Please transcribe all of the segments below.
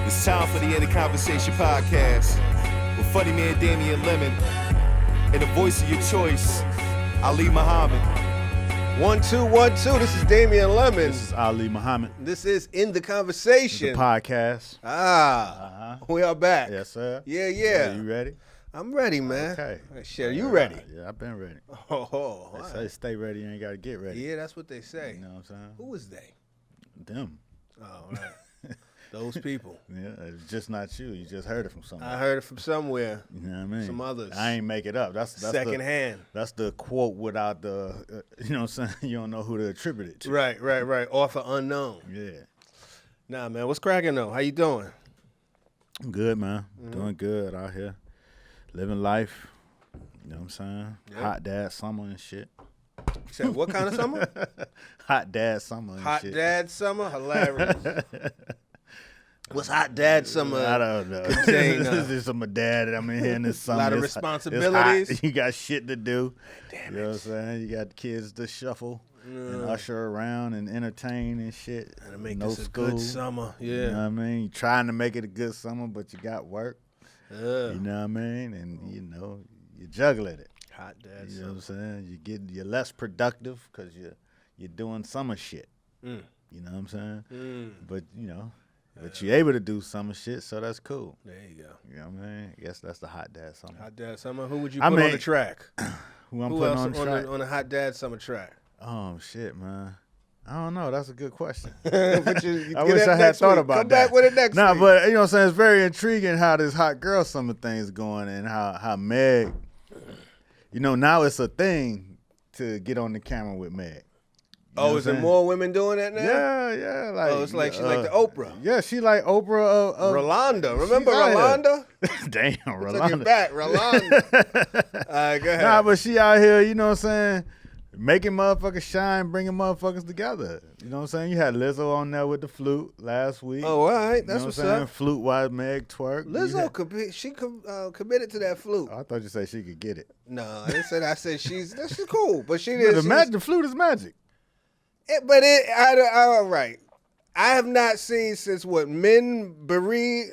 It's time for the End of Conversation podcast with funny man Damien and the voice of your choice, Ali Muhammad. 1 2 1 2. This is Damien Lemon. This is Ali Muhammad. This is In the Conversation. The podcast. We are back. Yes, sir. Yeah. You ready? I'm ready, man. Okay. Shit, are you ready? Yeah, I've been ready. Oh, They say stay ready, you ain't got to get ready. yeah, that's what they say. You know what I'm saying? Who is they? Them. Oh, right. Those people. Yeah, it's just not you. You just heard it from somebody. I heard it from somewhere. You know what I mean? Some others. I ain't make it up. That's secondhand. That's the quote without the, you know what I'm saying? You don't know who to attribute it to. Right. Author unknown. Yeah. Nah, man. What's cracking though? How you doing? I'm good, man. Doing good out here. Living life. You know what I'm saying? Yep. Hot dad summer and shit. You said what kind of summer? Hot dad summer and Hot shit. dad summer? Hilarious. What's hot dad summer? I don't know. Contain, This is my dad. I'm in here in this summer. lot of It's responsibilities. hot. You got shit to do. Damn You know what I'm saying? You got kids to shuffle and usher around and entertain and shit. And make no this a school. good summer. Yeah. You know what I mean? You trying to make it a good summer, but you got work. You know what I mean? And, you know, you juggling it. Hot dad You summer. know what I'm saying? You're less productive because you're doing summer shit. Mm. You know what I'm saying? Mm. But, you know. But you're able to do summer shit, so that's cool. There you go. You know what I mean? I guess that's the hot dad summer. Hot dad summer. Who would you put on the track? Who I'm Who putting else on the track? on the hot dad summer track? Oh, shit, man. I don't know. That's a good question. I I wish I had thought about Come that. back with it next Nah, week. but, you know what I'm saying? It's very intriguing how this hot girl summer thing is going and how Meg, you know, now it's a thing to get on the camera with Meg. You know what Is I'm there saying? more women doing that now? Yeah. Like, It's like she's like the Oprah. Yeah, she like Oprah. Rolanda. Remember she's out here. Rolanda? Damn, Took it Rolanda. back. Rolanda. All right, go ahead. Nah, but she out here, you know what I'm saying, making motherfuckers shine, bringing motherfuckers together. You know what I'm saying? You had Lizzo on there with the flute last week. Oh, all right. You know That's what what's I'm saying? up. Flute wise Meg twerk. Lizzo, committed to that flute. I thought you said she could get it. No, I didn't say that. I said she's cool, but she Yeah, did. the flute is magic. All right. I have not seen since what Ben Marie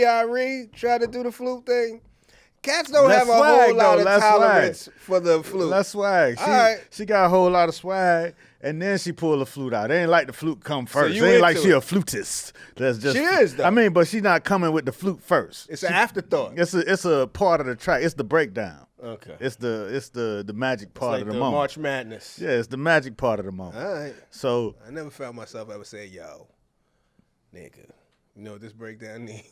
Ari tried to do the flute thing. Cats don't Less have a swag, whole lot though, of less tolerance for the flute. Less swag. All right. She got a whole lot of swag, and then she pulled the flute out. It ain't like the flute come first. you It ain't like into she it. a flutist. That's just. She is, though. I mean, but she's not coming with the flute first. It's an afterthought. It's a part of the track. It's the breakdown. Okay. It's the magic part Like of the the moment. March Madness. Yeah, it's the magic part of the moment. All right. So I never found myself ever saying, yo, nigga, you know what this breakdown needs?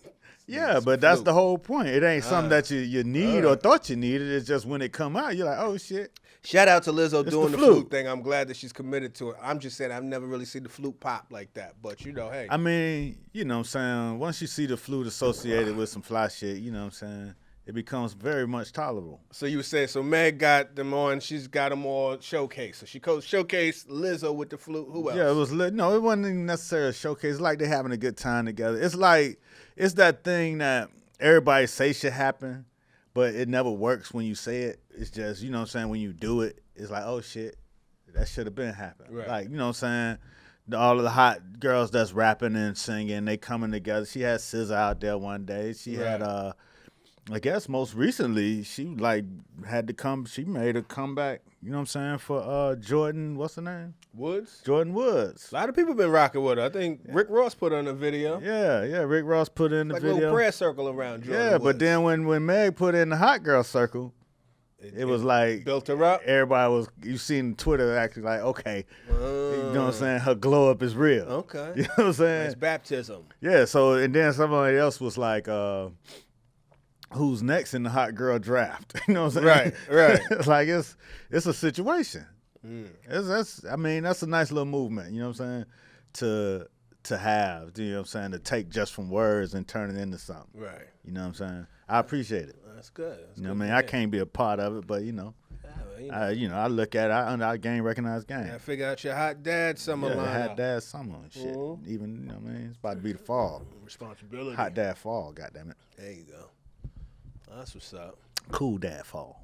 yeah, but that's the whole point. It ain't something that you need or right. thought you needed. It's just when it come out, you're like, oh shit. Shout out to Lizzo doing the the flute flute thing. I'm glad that she's committed to it. I'm just saying I've never really seen the flute pop like that. But, you know, hey. I mean, you know what I'm saying? Once you see the flute associated with some fly shit, you know what I'm saying? It becomes very much tolerable. So you were saying, so Meg got them on, she's got them all showcased. So she showcased Lizzo with the flute. Who else? Yeah, it was no, it wasn't even necessarily a showcase. It's like they're having a good time together. It's like it's that thing that everybody say should happen, but it never works when you say it. It's just, you know what I'm saying, when you do it, it's like, oh shit, that should have been happening. Right. Like, you know what I'm saying? All of the hot girls that's rapping and singing, they coming together. She had SZA out there one day. She Right. had I guess most recently she she made a comeback, you know what I'm saying, for Jordan, what's her name? Woods? Jordan Woods. A lot of people been rocking with her. I think Rick Ross put on a video. Yeah, Rick Ross put in the Like a video. little prayer circle around Jordan Yeah, Woods. but then when Meg put in the hot girl circle, it was like built her up. everybody was, you seen Twitter actually like, okay, you know what I'm saying, her glow up is real. Okay. You know what I'm saying? It's baptism. Yeah, so and then somebody else was like, who's next in the hot girl draft? You know what I'm saying? Right. It's like it's a situation. That's a nice little movement, you know what I'm saying? To have, you know what I'm saying, to take just from words and turn it into something. Right. You know what I'm saying? I appreciate it. That's good. You know what I mean? I can't be a part of it, but you know, I look at it, I game recognize game. I figure out your hot dad summer Yeah, line. hot dad summer and shit. Even, you know what I mean? It's about to be the fall. Responsibility. Hot dad fall, goddammit. There you go. That's what's up. Cool dad fall.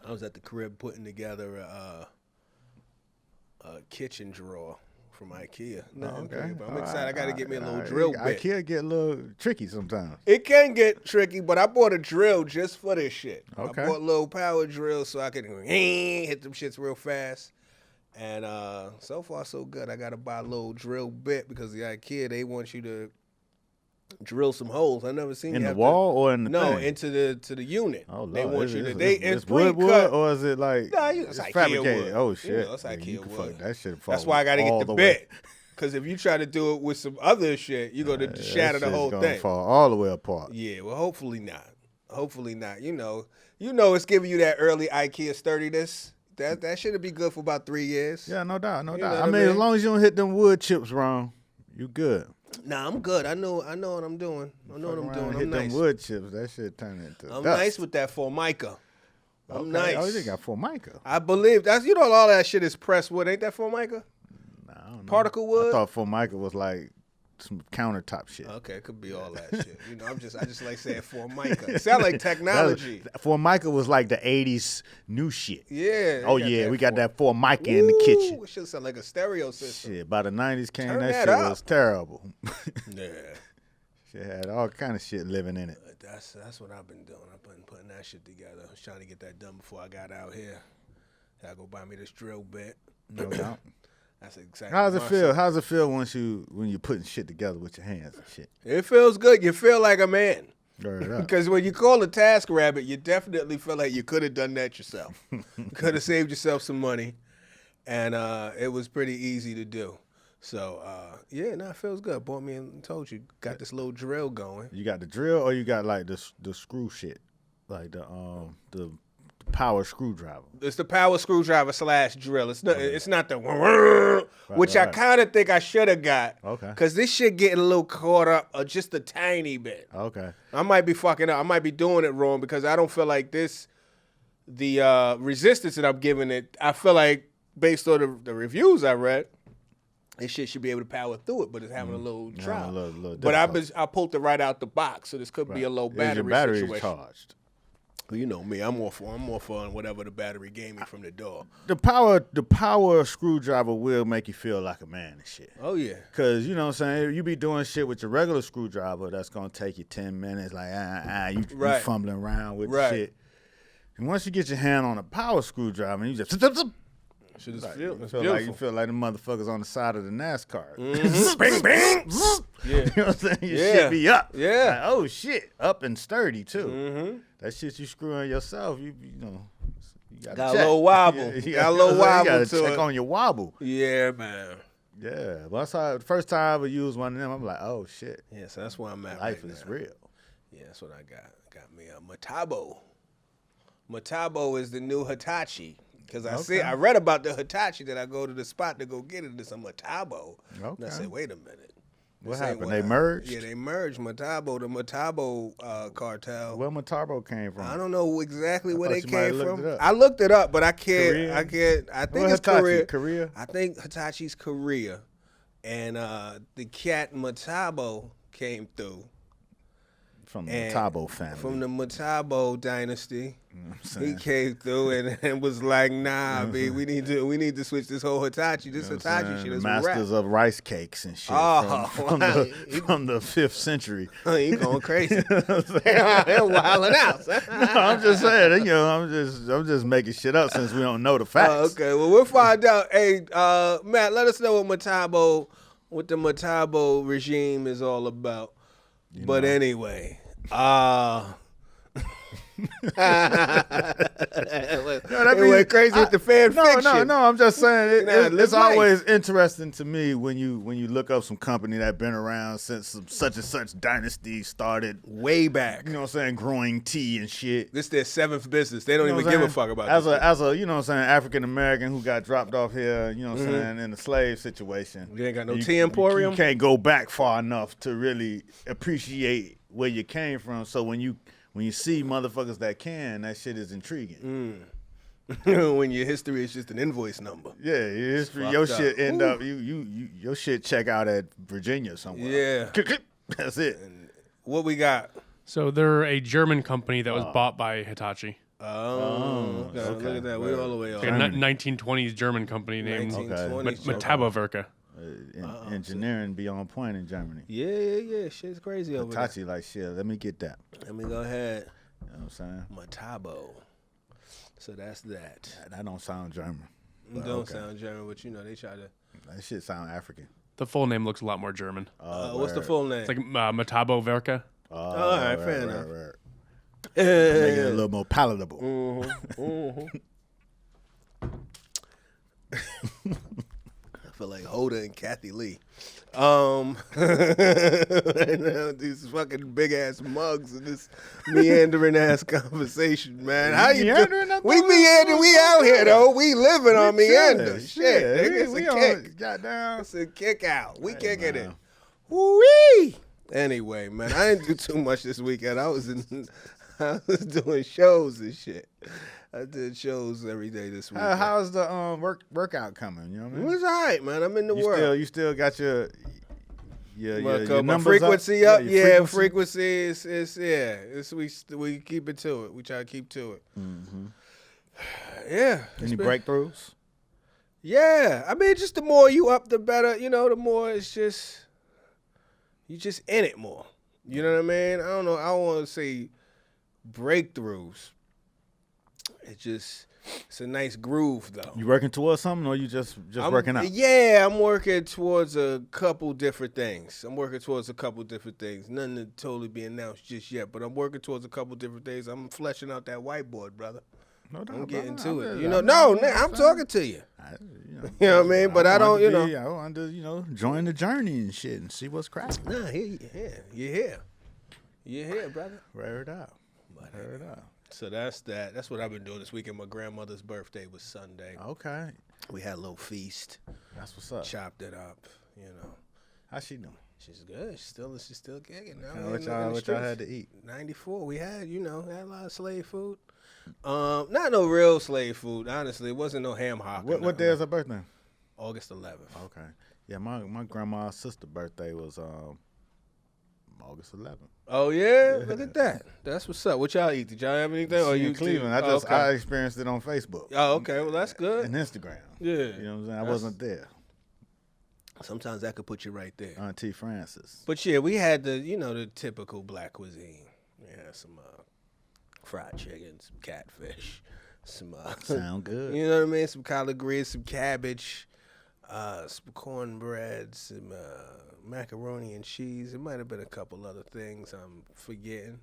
I was at the crib putting together a kitchen drawer from IKEA. No, Okay. but I'm excited. I got to get me a little All drill right. bit. IKEA get a little tricky sometimes. It can get tricky, but I bought a drill just for this shit. Okay. I bought a little power drill so I can hit them shits real fast. And so far, so good. I got to buy a little drill bit because the IKEA, they want you to drill some holes. I never seen In you the have wall or in the no, thing? into the unit. Oh, Lord. They want you to. It's It's wood pre-cut. or is it like Nah, it's IKEA fabricated? wood. Oh You shit! know, it's Yeah, IKEA you can wood. fuck that shit. That's why I got to all get the way. bit. Because if you try to do it with some other shit, you're going to shatter the That whole shit's gonna thing. fall all the way apart. Yeah, well, hopefully not. Hopefully not. You know, it's giving you that early IKEA sturdiness. That should be good for about 3 years. Yeah, no doubt, no You doubt. know I what I mean, as mean? long as you don't hit them wood chips wrong, you good. Nah, I'm good. I know what I'm doing. I know what I'm doing. I'm hit nice. them wood chips, that shit turn into I'm dust. nice with that Formica. I'm Okay. nice. Oh, you got Formica. I believe that's all that shit is pressed wood. Ain't that Formica? Nah, I don't know. Particle wood? I thought Formica was like some countertop shit. Okay, it could be all that shit. You know, I just like saying Formica. It sound like technology. Formica was like the 80s new shit. Yeah. Oh, yeah, we got that Formica in the kitchen. It should sound like a stereo system. Shit, by the 90s came, Turn that that shit up. was terrible. Yeah. Shit had all kind of shit living in it. But that's what I've been doing. I've been putting that shit together. I was trying to get that done before I got out here. I go buy me this drill bit. No doubt. That's exactly. How's it my feel? shit. How's it feel when you're putting shit together with your hands and shit? It feels good. You feel like a man. Word up. Because when you call a task rabbit, you definitely feel like you could have done that yourself. Could have saved yourself some money, and it was pretty easy to do. So it feels good. Bought me and told you got this little drill going. You got the drill or you got like the screw shit, like the power screwdriver. It's the power screwdriver / drill. It's not the which I kind of think I should have got. Okay. Because this shit getting a little caught up just a tiny bit. Okay. I might be fucking up. I might be doing it wrong because I don't feel like the resistance that I'm giving it, I feel like based on the reviews I read, this shit should be able to power through it, but it's having a little trial. little But difficult. I pulled it right out the box, so this could be a low Is battery your battery situation. charged? Well, you know me, I'm more for whatever the battery gave me from the door. The power screwdriver will make you feel like a man and shit. Oh yeah. Cause you know what I'm saying, you be doing shit with your regular screwdriver that's gonna take you 10 minutes, like you Right. fumbling around with Right. the shit. And once you get your hand on a power screwdriver, you just Shit is like, it's you beautiful. feel like the motherfuckers on the side of the NASCAR. Bing, bing. You know what I'm saying? Your Yeah. shit be up. Yeah. Like, oh shit, up and sturdy too. Mm-hmm. That shit you screwing yourself, you know. You gotta Got a check. little wobble. You Got a little wobble You gotta to check it. on your wobble. Yeah, man. Yeah, but the first time I ever used one of them, I'm like, oh shit, Yeah, so that's where I'm at. life right is now. real. Yeah, that's what I got. Got me a Metabo. Metabo is the new Hitachi. Because I read about the Hitachi that I go to the spot to go get it. It's a Metabo. And I Okay. said, wait a minute. What This ain't happened? what They I- merged? Yeah, they merged Metabo, the Metabo cartel. Where Matarbo came from? I don't know exactly where thought they you might have came looked from. it up. I looked it up, but I can't. Korean? I think Where it's Hitachi? Korea. Korea? I think Hitachi's Korea, and the cat Metabo came through From the and- Matabo family. from the Metabo dynasty. You know what I'm He saying? came through and was like, "Nah, B, we need to switch this whole Hitachi. This You know what Hitachi I'm shit saying? is The a masters rap." of rice cakes and shit Oh, from wow. the 5th century. He going crazy. They're wilding out. No, I'm just saying, you know, I'm just making shit up since we don't know the facts. Oh, okay, well, we'll find out. Hey, Matt, let us know what the Metabo regime is all about. But anyway, it went crazy with the fan fiction. No, I'm just saying Nah, live it's life. always interesting to me when you look up some company that been around since some such and such dynasty started. Way back. You know what I'm saying? Growing tea and shit. This their 7th business. They don't You know even what I'm give a saying? fuck about as this. as a you know what I'm saying, African American who got dropped off here, you know what I'm saying, in the slave situation. You ain't got no You- tea emporium? You can't go back far enough to really appreciate where you came from. So when you see motherfuckers that can, that shit is intriguing. When your history is just an invoice number. Yeah, your history, Fucked your up. shit end up your shit check out at Virginia somewhere. Yeah. That's it. What we got? So they're a German company that was bought by Hitachi. Oh, okay. Look at that. We all the way Like on. a 1920s German company named 1920s. Metabowerke. Engineering be on point in Germany. Yeah. Shit's crazy over there. Hitachi like shit. Let me get that. Let me go ahead. You know what I'm saying? Matabo. So that's that. That don't sound German. It don't sound German, but they try to. That shit sound African. The full name looks a lot more German. What's the full name? It's like Matabo Werke. All right, fair enough. Make it a little more palatable. I feel like Hoda and Kathy Lee. These fucking big ass mugs and this meandering ass conversation, man. How you doing? We meandering. We out here though. We living on meander. Shit, nigga, it's a kick. Goddamn. It's a kick out. We kicking it. Woo-wee. Anyway, man, I didn't do too much this weekend. I was doing shows and shit. I did shows every day this week. How's the workout coming? You know what I mean? It was all right, man. I'm in the world. You still got your my frequency up. Frequency is we keep it to it. We try to keep to it. Mm-hmm. Yeah. Any breakthroughs? Yeah. I mean, just the more you up, the better. The more it's just you just in it more. You know what I mean? I don't know. I don't want to say breakthroughs. It's a nice groove though. You working towards something, or you just working out? Yeah, I'm working towards a couple different things. Nothing to totally be announced just yet, but I'm working towards a couple different things. I'm fleshing out that whiteboard, brother. No doubt, I'm getting brother. to it. I'm talking to you. You know what I mean? But I don't, I want to, join the journey and shit and see what's cracking. Nah, you're here, brother. Wear it out. So that's that. That's what I've been doing this weekend. My grandmother's birthday was Sunday. Okay. We had a little feast. That's what's up. Chopped it up, How's she doing? She's good. She's still kicking. What y'all had to eat? 94. We had, had a lot of slave food. Not no real slave food, honestly. It wasn't no ham hock. What day is her birthday? August 11th. Okay. Yeah, my grandma's sister's birthday was August 11th. Oh yeah? Look at that. That's what's up. What y'all eat? Did y'all have anything? Or you in Cleveland? I experienced it on Facebook. Oh, okay. Well, that's good. And Instagram. Yeah. You know what I'm saying? I wasn't there. Sometimes that could put you right there. Auntie Francis. But yeah, we had the typical black cuisine. We had some fried chicken, some catfish, some sound good. You know what I mean? Some collard greens, some cabbage, some cornbread, some macaroni and cheese. It might have been a couple other things I'm forgetting,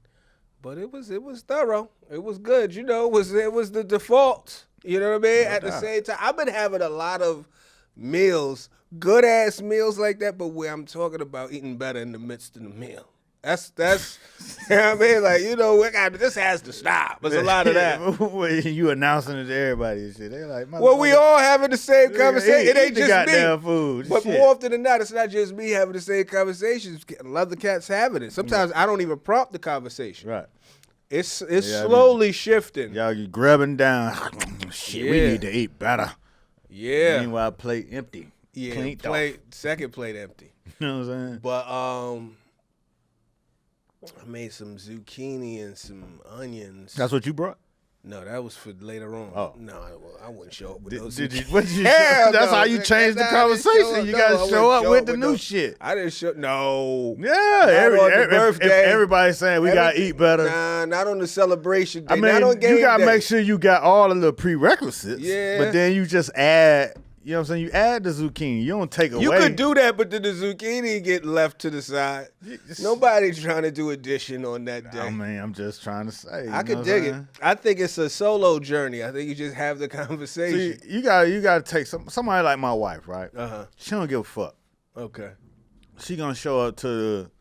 but it was thorough. It was good. It was the default. You know what I mean? At the same time, I've been having a lot of meals, good ass meals like that, but where I'm talking about eating better in the midst of the meal. That's you know what I mean? This has to stop. There's a lot of that. You announcing it to everybody and shit. They're like, well, we all having the same conversation. It ain't the just goddamn me. Food. But shit. more often than not, it's not just me having the same conversations. Other cats having it. Sometimes I don't even prompt the conversation. Right. It's slowly shifting. Y'all you grabbing down. Shit, we need to eat better. Yeah. Meanwhile, plate empty. Yeah. Second plate empty. You know what I'm saying? But I made some zucchini and some onions. That's what you brought? No, that was for later on. Oh. No, I wouldn't show up with those. Did you? That's how you change the conversation. You got to show up with the new shit. I didn't show. No. Yeah. If everybody's saying we got to eat better. Nah, not on the celebration day. I mean, not on game you got to day. make sure you got all of the prerequisites. Yeah. But then you just add. You know what I'm saying? You add the zucchini. You don't take away. You could do that, but then the zucchini get left to the side. Nobody's trying to do addition on that day. I mean, I'm just trying to say. I could dig it. I think it's a solo journey. I think you just have the conversation. See, you got to take somebody like my wife, right? Uh-huh. She don't give a fuck. Okay. She gonna show up to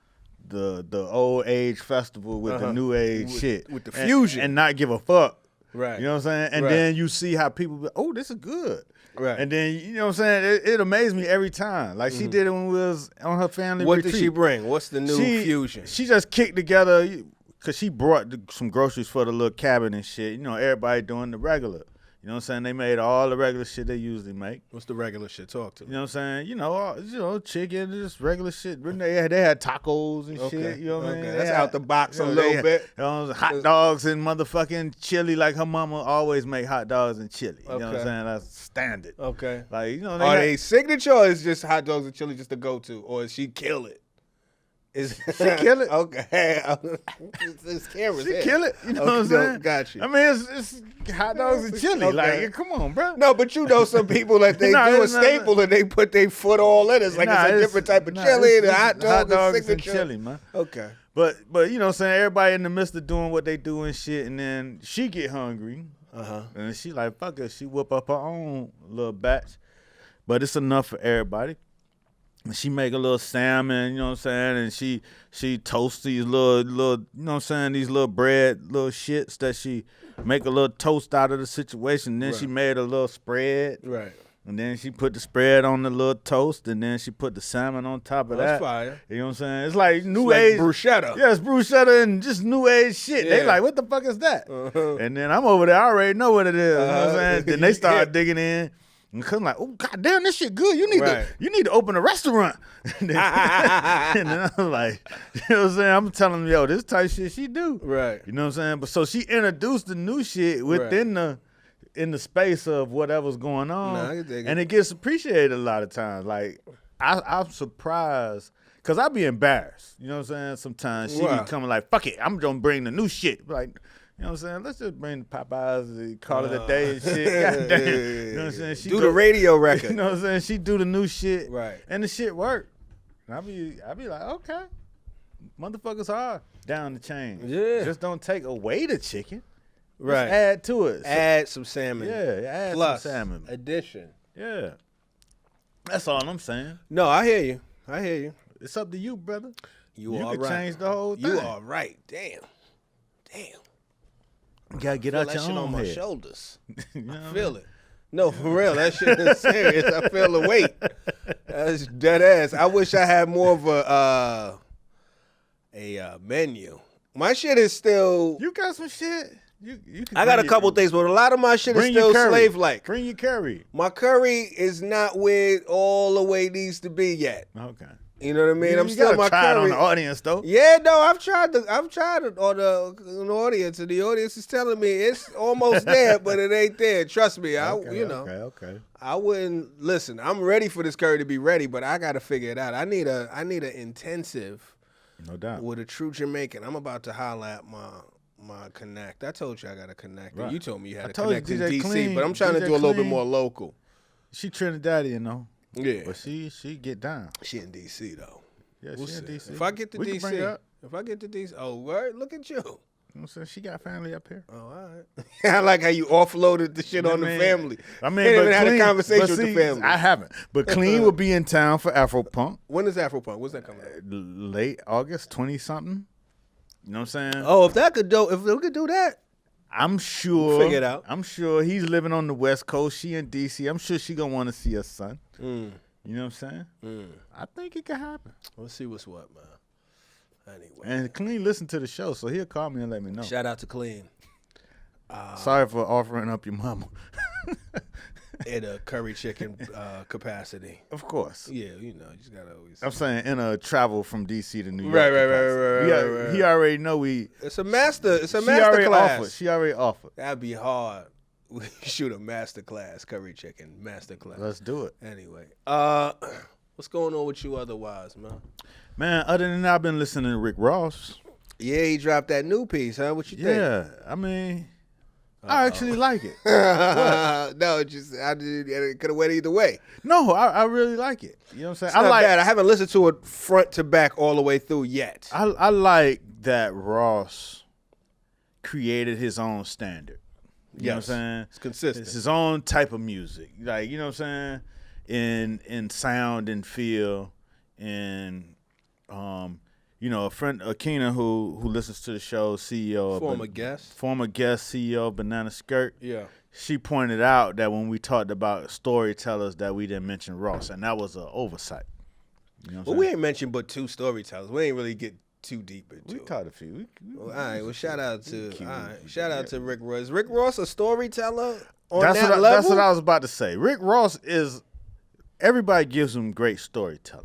the old age festival with the new age shit. With the fusion. And not give a fuck. Right. You know what I'm saying? And then you see how people be, oh, this is good. Right. And then, you know what I'm saying? It amazed me every time. Like, she did it when we was on her family What retreat. did she bring? What's the new fusion? She just kicked together, because she brought some groceries for the little cabin and shit. You know, everybody doing the regular. You know what I'm saying? They made all the regular shit they usually make. What's the regular shit? Talk to me. You know what I'm saying? Chicken, just regular shit. They had tacos and shit. You know what I mean? That's out the box a little bit. Hot dogs and motherfucking chili, like her mama always make hot dogs and chili. You know what I'm saying? That's standard. Okay. Like, you know, Are they signature or is just hot dogs and chili just to go to? Or is she kill it? She kill it. Okay. It's cameras. She kill it. You know what I'm saying? Got you. I mean, it's hot dogs and chili. Okay. Like, come on, bro. No, but you know some people that they do a staple and they put their foot all in. It's like it's a different type of chili. The hot dog is signature. And chili, man. Okay. But you know what I'm saying? Everybody in the midst of doing what they do and shit, and then she get hungry. And she like, fuck it. She whip up her own little batch. But it's enough for everybody. And she make a little salmon, you know what I'm saying? And she toast these little, you know what I'm saying, these little bread, little shits that she make a little toast out of the situation. Then she made a little spread. Right. And then she put the spread on the little toast, and then she put the salmon on top of that. That's fire. You know what I'm saying? It's like new age. Bruschetta. Yeah, it's bruschetta and just new age shit. Yeah. They like, what the fuck is that? And then I'm over there, I already know what it is. You know what I'm saying? Then they start digging in. And I'm like, oh, goddamn, this shit good. You need to open a restaurant. And then I'm like, you know what I'm saying? I'm telling them, yo, this type shit she do. Right. You know what I'm saying? But so she introduced the new shit within in the space of whatever's going on. Nah, I can dig it. And it gets appreciated a lot of times. Like, I'm surprised. Because I be embarrassed. You know what I'm saying? Sometimes she be coming like, fuck it, I'm going to bring the new shit. Like, you know what I'm saying? Let's just bring the Popeyes and call it a day and shit. Goddamn. You know what I'm saying? She do the radio record. You know what I'm saying? She do the new shit. Right. And the shit work. And I be like, okay. Motherfuckers are down the chain. Yeah. Just don't take away the chicken. Right. Just add to it. Add some salmon. Yeah, add Plus, some salmon. addition. Yeah. That's all I'm saying. No, I hear you. It's up to you, brother. You You are can right. change the whole thing. You are right. Damn. You gotta get I out feel your that shit own on my head. shoulders. You know what I feel it. No, for real. That shit is serious. I feel the weight. That's dead ass. I wish I had more of a menu. My shit is still. You got some shit. You can I got a bring couple your- things, but a lot of my shit is bring your still curry. slave-like. Bring your curry. My curry is not where it all the way needs to be yet. Okay. You know what I mean? I'm You still gotta my try it curry. on the audience though. Yeah, no, I've tried it on the audience, and the audience is telling me it's almost there, but it ain't there. Trust me, Okay. I wouldn't listen. I'm ready for this curry to be ready, but I got to figure it out. I need an intensive, No doubt. with a true Jamaican. I'm about to holler at my connect. I told you I got a connect. Right. You told me you had I a told you connect in DJ DC, Clean- but I'm trying to DJ do a little bit Clean. more local. She Trinidadian though. Yeah, But she get down. she in DC though. Yeah, We'll she in see. DC. If I get to We can bring her DC, up. if I get to DC, oh, word, look at you. You know what I'm saying? She got family up here. Oh, all right. I like how you offloaded the shit on the family. I mean, Ain't but even had a Clean- conversation but with the see, family. I haven't. But Clean will be in town for Afropunk When is Afropunk? When's that coming out? late August, 20-something. You know what I'm saying? Oh, if we could do that, I'm sure. Figure it out. I'm sure he's living on the West Coast. She in DC. I'm sure she gonna want to see her son. You know what I'm saying? I think it could happen. let's see what's what, man. Anyway, And Clean listened to the show, so he'll call me and let me know. shout out to Clean Sorry for offering up your mama. in a curry chicken capacity. Of course. Yeah, you just gotta always. I'm saying in a travel from DC to New York. Right. capacity. He already know we. It's a master. It's a She master already class. offered. She already offered. That'd be hard. We shoot a master class, curry chicken master class. Let's do it. Anyway, what's going on with you otherwise, man? Man, other than that, I've been listening to Rick Ross. Yeah, he dropped that new piece, huh? What you think? Yeah, I mean, I actually like it. No, it just it could have went either way. No, I really like it. You know what I'm saying? It's not bad. I haven't listened to it front to back all the way through yet. I like that Ross created his own standard. You know what I'm saying? It's consistent. It's his own type of music. Like, you know what I'm saying? In sound and feel and a friend Akina who listens to the show, CEO Former guest, CEO of Banana Skirt. Yeah. She pointed out that when we talked about storytellers that we didn't mention Ross, and that was an oversight. You know what I'm Well, we saying? ain't mentioned but two storytellers. We ain't really get too deep into We it. caught a few. Well, all right. Well, shout out to Rick Ross. Is Rick Ross a storyteller that level. That's what I was about to say. Rick Ross is. Everybody gives him great storyteller.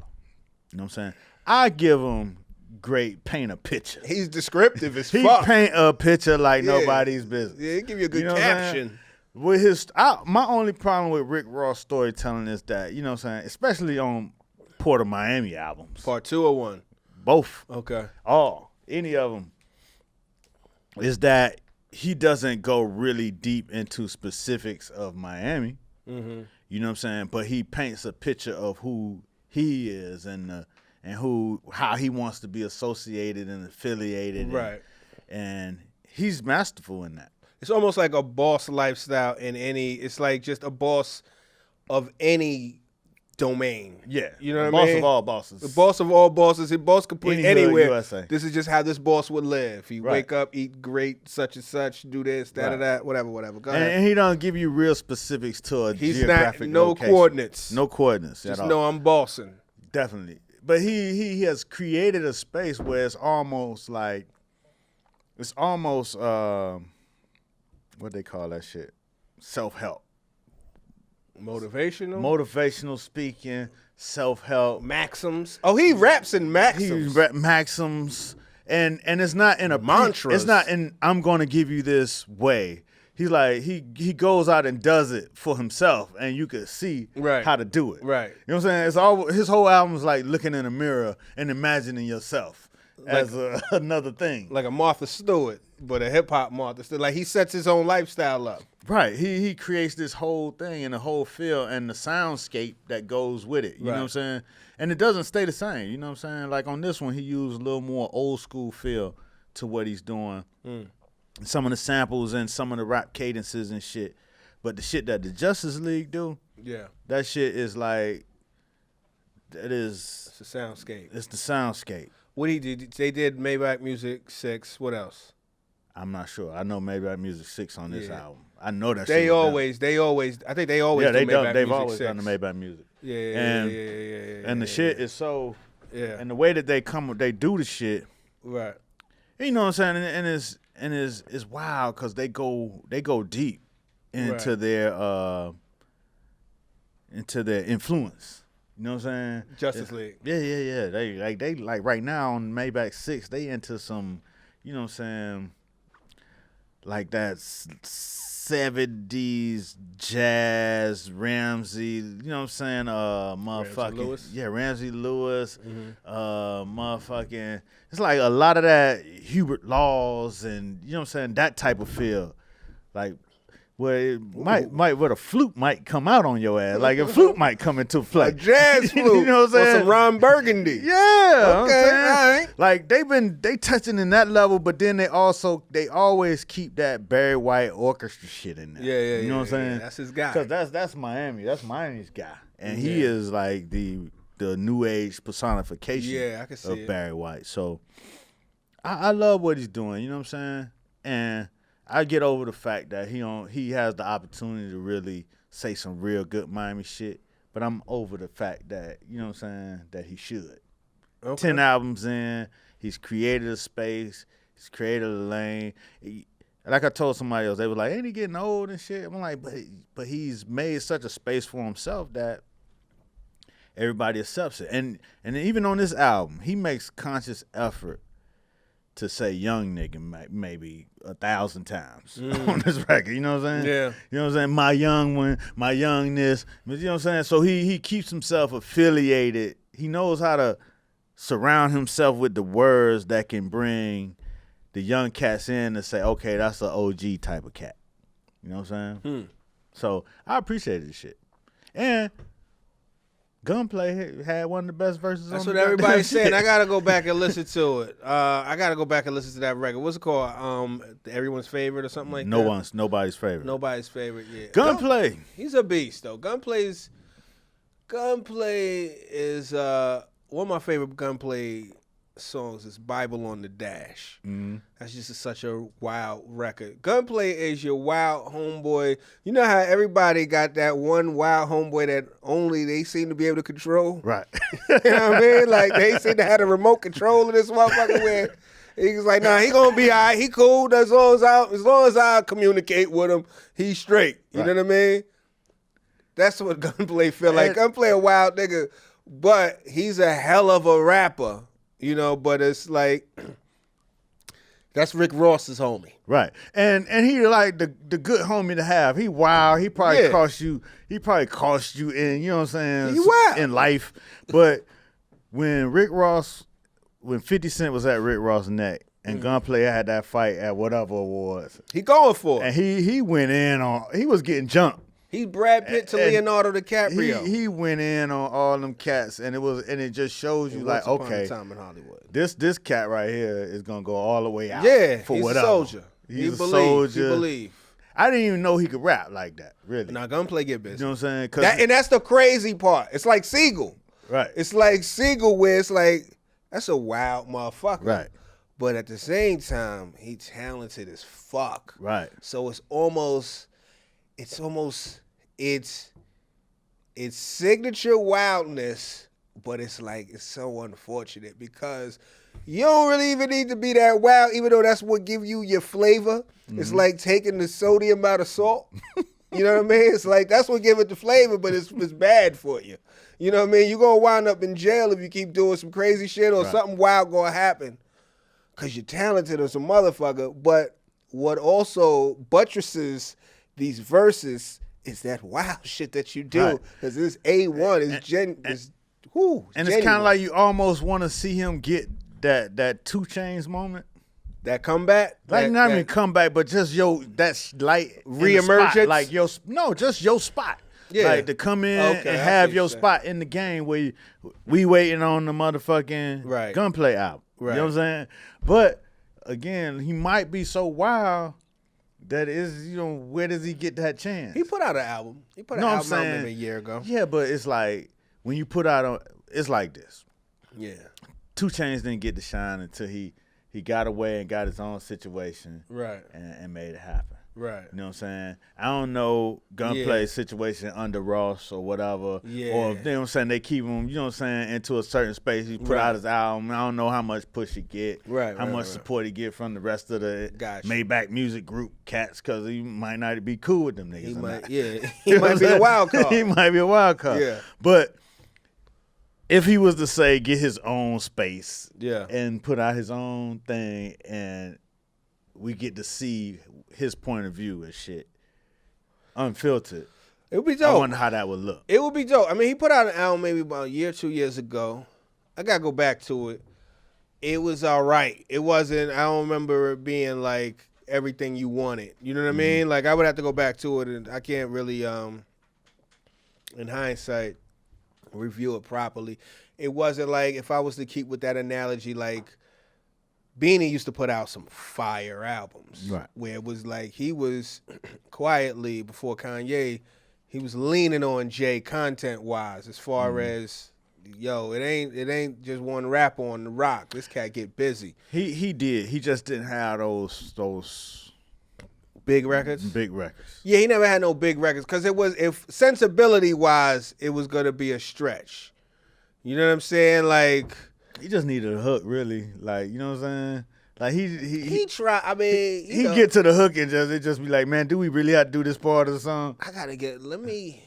You know what I'm saying? I give him great paint a picture. He's descriptive as He fuck. paint a picture like nobody's business. Yeah, he give you a good know what I'm saying? caption. With my only problem with Rick Ross storytelling is that, you know what I'm saying, especially on Port of Miami albums. Part 2 or 1? Both. Okay. Any of them, is that he doesn't go really deep into specifics of Miami. Mm-hmm. You know what I'm saying? But he paints a picture of who he is and how he wants to be associated and affiliated. Right. And he's masterful in that. It's almost like a boss lifestyle it's like just a boss of any domain. Yeah. You know what boss I mean? of all bosses. The boss of all bosses. His boss could put Any hood anywhere. USA. This is just how this boss would live. He Right. wake up, eat great, such and such, do this, that, whatever. Go ahead. And he don't give you real specifics to a He's geographic no location. coordinates. No coordinates Just at all. know I'm bossing. Definitely. But he has created a space where it's almost what they call that shit? Self-help. Motivational speaking, self-help. Maxims. Oh, he raps in maxims. He rap maxims. And it's not in a Mantras. It's not in I'm going to give you this way. He's like he goes out and does it for himself, and you can see Right. how to do it. Right. You know what I'm saying? It's all his whole album is like looking in a mirror and imagining yourself as another thing. Like a Martha Stewart, but a hip hop Martha Stewart. Like he sets his own lifestyle up. Right. He creates this whole thing and the whole feel and the soundscape that goes with it. You know what I'm saying? And it doesn't stay the same. You know what I'm saying? Like on this one, he used a little more old school feel to what he's doing. Some of the samples and some of the rap cadences and shit. But the shit that the Justice League do, Yeah. that shit is like, that is, It's a soundscape. it's the soundscape. What he did, they did Maybach Music 6. What else? I'm not sure. I know maybe Music 6 on this Yeah. album. I know that They shit was always, I think they always done. Yeah, do Maybach they've Music always 6. done the Maybach music. Yeah. And the shit is so, Yeah. and the way that they do the shit, Right. you know what I'm saying, and it's wild because they go deep into Right. their influence. You know what I'm saying? Justice League. Yeah. They like right now on Maybach 6, they into some, you know what I'm saying, like that 70s jazz, Ramsey, you know what I'm saying, motherfucking Lewis? Yeah, Ramsey Lewis, motherfucking, it's like a lot of that Hubert Laws and you know what I'm saying, that type of feel. Like where it might where the flute might come out on your ass. Like a flute might come into play. A jazz flute. You know what I'm saying? Or some Ron Burgundy. Yeah. Okay, I'm saying. all right. Like they touching in that level, but then they always keep that Barry White orchestra shit in there. Yeah. You know what I'm saying? That's his guy. Because that's Miami. That's Miami's guy. And he is like the new age personification Yeah, I can see of it. Barry White. So I love what he's doing, you know what I'm saying? And I get over the fact that he has the opportunity to really say some real good Miami shit, but I'm over the fact that, you know what I'm saying, that he should. Okay. 10 albums in, he's created a space, he's created a lane. Like I told somebody else, they were like, ain't he getting old and shit? I'm like, but he's made such a space for himself that everybody accepts it. And even on this album, he makes conscious effort to say young nigga maybe 1,000 times on this record. You know what I'm saying? Yeah. You know what I'm saying? My young one, my youngness. You know what I'm saying? So he keeps himself affiliated. He knows how to surround himself with the words that can bring the young cats in to say, okay, that's an OG type of cat. You know what I'm saying? So I appreciate this shit. And Gunplay had one of the best verses That's on what the goddamn everybody's saying. shit. I gotta go back and listen to it. I gotta go back and listen to that record. What's it called? Everyone's favorite or something like that. Nobody's favorite. Nobody's favorite. Yeah. Gunplay. He's a beast though. Gunplay is one of my favorite Gunplay songs is Bible on the Dash. That's just such a wild record. Gunplay is your wild homeboy. You know how everybody got that one wild homeboy that only they seem to be able to control? Right. You know what I mean? Like they seem to have a remote control of this motherfucker where He's like, nah, he gonna be all right. He cool. As long as I communicate with him, he's straight. You know what I mean? That's what Gunplay feel like. Gunplay a wild nigga, but he's a hell of a rapper. You know, but it's like that's Rick Ross's homie. Right. And he like the good homie to have. He wild. He probably cost you in, you know what I'm saying? He wild. In life. But when 50 Cent was at Rick Ross' neck and Gunplay had that fight at whatever awards. He going for it. And he went in on, he was getting jumped. He Brad Pitt to Leonardo DiCaprio. He went in on all them cats, and it just shows you like, okay, time in Hollywood. This cat right here is gonna go all the way out. Yeah, for he's whatever. a soldier. He's a soldier. soldier. He believe. I didn't even know he could rap like that. Really. Now Gunplay get busy. You know what I'm saying? And that's the crazy part. It's like Siegel. Right. It's like Siegel, where it's like that's a wild motherfucker. Right. But at the same time, he talented as fuck. Right. So it's signature wildness, but it's like it's so unfortunate because you don't really even need to be that wild, even though that's what give you your flavor. Mm-hmm. It's like taking the sodium out of salt. You know what I mean? It's like that's what give it the flavor, but it's bad for you. You know what I mean? You're gonna wind up in jail if you keep doing some crazy shit or something wild gonna happen. Cause you're talented as a motherfucker. But what also buttresses these verses is that wild shit that you do. Because this A1 is it's kind of like you almost want to see him get that 2 Chainz moment. That comeback? Like not even comeback, but just that's light reemergence. Like just your spot. Yeah. Like to come in and have your spot in the game where we waiting on the motherfucking Gunplay album. Right. You know what I'm saying? But again, he might be so wild that is, where does he get that chance? He put out an album. He put an album out maybe a year ago. Yeah, but it's like when you put out it's like this. Yeah. 2 Chainz didn't get to shine until he got away and got his own situation. Right. And made it happen. Right. You know what I'm saying? I don't know Gunplay's situation under Ross or whatever. Yeah. Or, you know what I'm saying, they keep him, you know what I'm saying, into a certain space. He put out his album. I don't know how much push he get. How much support he get from the rest of the Maybach Music Group cats, because he might not be cool with them niggas. He might be a wild card. He might be a wild card. Yeah. But if he was to say get his own space and put out his own thing and we get to see his point of view and shit, unfiltered. It would be dope. I wonder how that would look. It would be dope. I mean, he put out an album maybe about a year, 2 years ago. I gotta go back to it. It was all right. It wasn't. I don't remember it being like everything you wanted. You know what I mean? Like I would have to go back to it, and I can't really, in hindsight, review it properly. It wasn't like, if I was to keep with that analogy, like Beanie used to put out some fire albums, where it was like he was quietly, before Kanye, he was leaning on Jay content wise, as far as it ain't just one rapper on the rock. This cat get busy. He did. He just didn't have those big records. Big records. Yeah, he never had no big records because if sensibility wise, it was gonna be a stretch. You know what I'm saying? Like, he just needed a hook, really. Like, you know what I'm saying? Like he tried. I mean, he get to the hook and just be like, man, do we really have to do this part of the song? I gotta get. Let me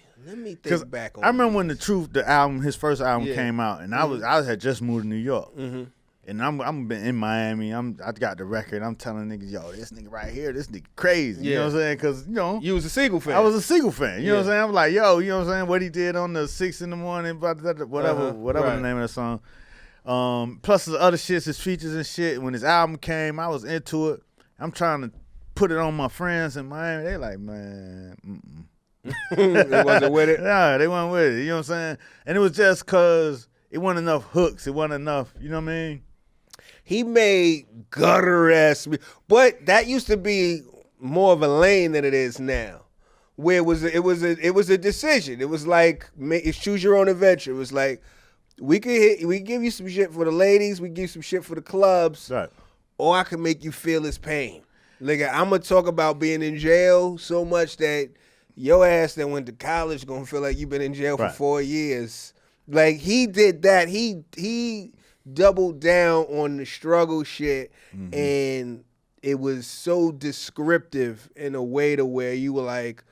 think back on. I remember when his first album came out, and I had just moved to New York, and I'm been in Miami. I got the record. I'm telling niggas, yo, this nigga right here, this nigga crazy. You know what I'm saying? Because you was a Siegel fan. I was a Siegel fan. You know what I'm saying? I'm like, yo, you know what I'm saying? What he did on the 6 in the morning, whatever the name of the song. Plus the other shits, his features and shit. When his album came, I was into it. I'm trying to put it on my friends in Miami. They like, man, They wasn't with it? Nah, they weren't with it. You know what I'm saying? And it was just because it wasn't enough hooks. It wasn't enough, you know what I mean? He made gutter ass, but that used to be more of a lane than it is now. Where it was a decision. It was like, choose your own adventure. It was like, we give you some shit for the ladies, we give you some shit for the clubs, or I can make you feel his pain. Like, I'm gonna talk about being in jail so much that your ass that went to college gonna feel like you've been in jail for 4 years. Like, he did that. He doubled down on the struggle shit, and it was so descriptive in a way to where you were like,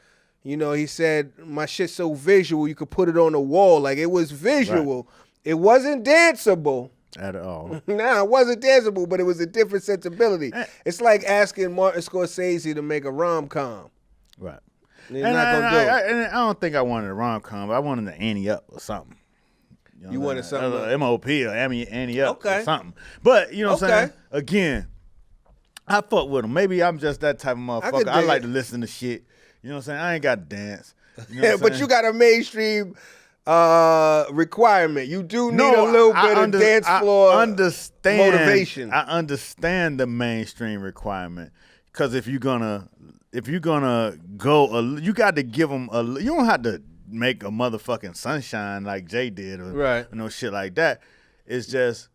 you know, he said, my shit's so visual, you could put it on the wall. Like, it was visual. Right. It wasn't danceable. At all. Nah, it wasn't danceable, but it was a different sensibility. It's like asking Martin Scorsese to make a rom-com. Right. He's not going to do it. And I don't think I wanted a rom-com, but I wanted an Annie Up or something. You wanted something? MOP or Annie Up or something. But, you know what I'm saying? Again, I fuck with him. Maybe I'm just that type of motherfucker. I like to listen to shit. You know what I'm saying? I ain't got to dance. You know but you got a mainstream requirement. You do need a little bit of dance floor motivation. I understand the mainstream requirement, because if you're gonna go, you got to give them a. You don't have to make a motherfucking Sunshine like Jay did, or no shit like that. It's just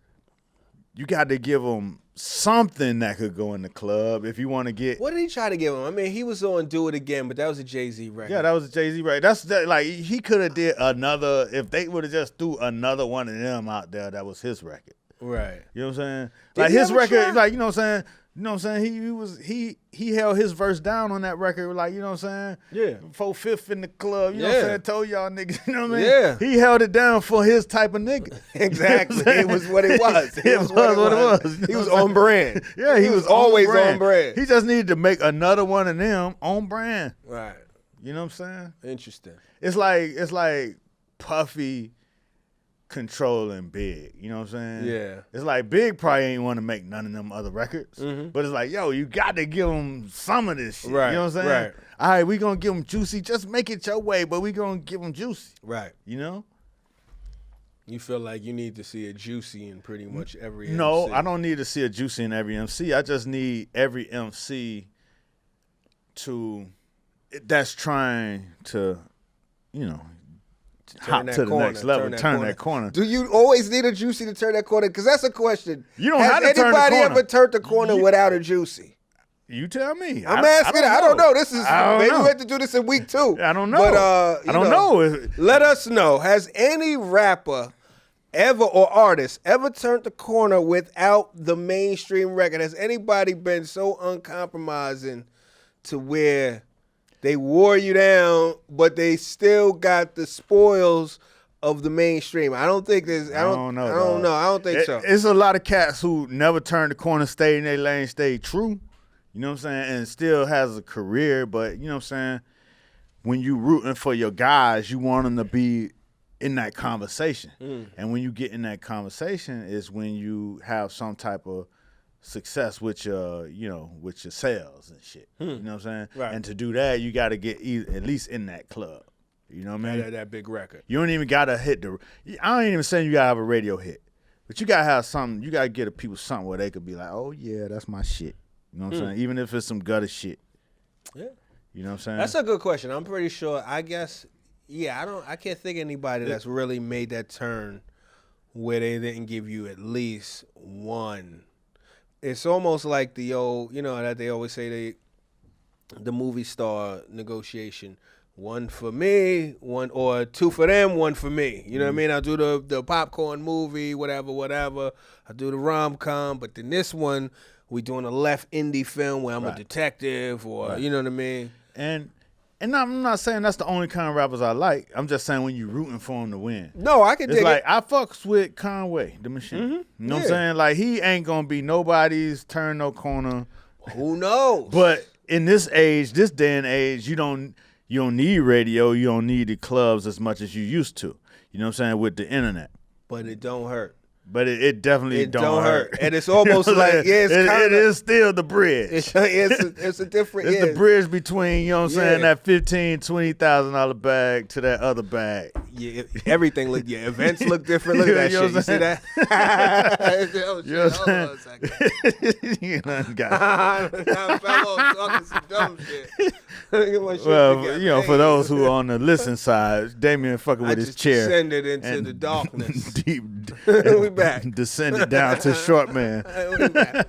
you got to give them something that could go in the club if you want to get. What did he try to give him? I mean, he was on Do It Again, but that was a Jay-Z record. Yeah, that was a Jay-Z record. That's like he could have did another, if they would have just threw another one of them out there. That was his record. Right. You know what I'm saying? Like his record, like, you know what I'm saying? You know what I'm saying? He held his verse down on that record, like, you know what I'm saying? Yeah. 4/5 in the club, you know what I'm saying? Told y'all niggas, you know what I mean? Yeah. He held it down for his type of nigga. Exactly. It was what it was. It was what it was. He was on brand. Yeah, he was always on brand. He just needed to make another one of them on brand. Right. You know what I'm saying? Interesting. It's like Puffy controlling Big, you know what I'm saying? Yeah. It's like Big probably ain't want to make none of them other records, but it's like, yo, you got to give them some of this shit. Right. You know what I'm saying? Right. All right, we gonna give them Juicy. Just make it your way, but we gonna give them Juicy. Right. You know? You feel like you need to see a Juicy in pretty much every MC. No, I don't need to see a Juicy in every MC. I just need every MC that's trying to, you know, hop to the next level, turn that corner. Do you always need a Juicy to turn that corner? Because that's a question. You don't have to turn the corner. Has anybody ever turned the corner without a Juicy? You tell me. I'm asking. I don't know. Maybe we have to do this in week 2. I don't know. But I don't know. Let us know. Has any rapper ever or artist ever turned the corner without the mainstream record? Has anybody been so uncompromising to where they wore you down, but they still got the spoils of the mainstream? I don't think there's. I don't know. I don't think so. It's a lot of cats who never turned the corner, stayed in their lane, stayed true. You know what I'm saying? And still has a career, but you know what I'm saying? When you rooting for your guys, you want them to be in that conversation. And when you get in that conversation is when you have some type of success with your, with your sales and shit. You know what I'm saying? Right. And to do that, you got to get at least in that club. You know what I mean? That big record. You don't even got to hit I ain't even saying you got to have a radio hit. But you got to have something. You got to get people something where they could be like, oh, yeah, that's my shit. You know what I'm saying? Even if it's some gutter shit. Yeah. You know what I'm saying? That's a good question. I'm pretty sure. I guess, I can't think of anybody that's really made that turn where they didn't give you at least one. It's almost like the old, that they always say the movie star negotiation. One for me, one or two for them, one for me. You know what I mean? I'll do the popcorn movie, whatever. I'll do the rom-com, but then this one, we doing a left indie film where I'm a detective or, you know what I mean? And I'm not saying that's the only kind of rappers I like. I'm just saying when you rooting for him to win. No, I can dig it. It's like I fucks with Conway, the Machine. You know what I'm saying? Like, he ain't going to be nobody's turn no corner. Who knows? But in this age, this day and age, you don't need radio. You don't need the clubs as much as you used to. You know what I'm saying? With the internet. But it don't hurt. But it definitely don't hurt. And it's almost like, it is still the bridge. It's a different, It's the bridge between, you know what I'm saying, that $15,000, $20,000 bag to that other bag. Yeah, everything look, events look different. Look at that shit. You see that? You know what I'm saying? You done got I fell off talking some dumb shit. Well, for those who are on the listen side, Damien fucking with his chair. Descended into the darkness. Deep. We back. Descended down to short man. We back.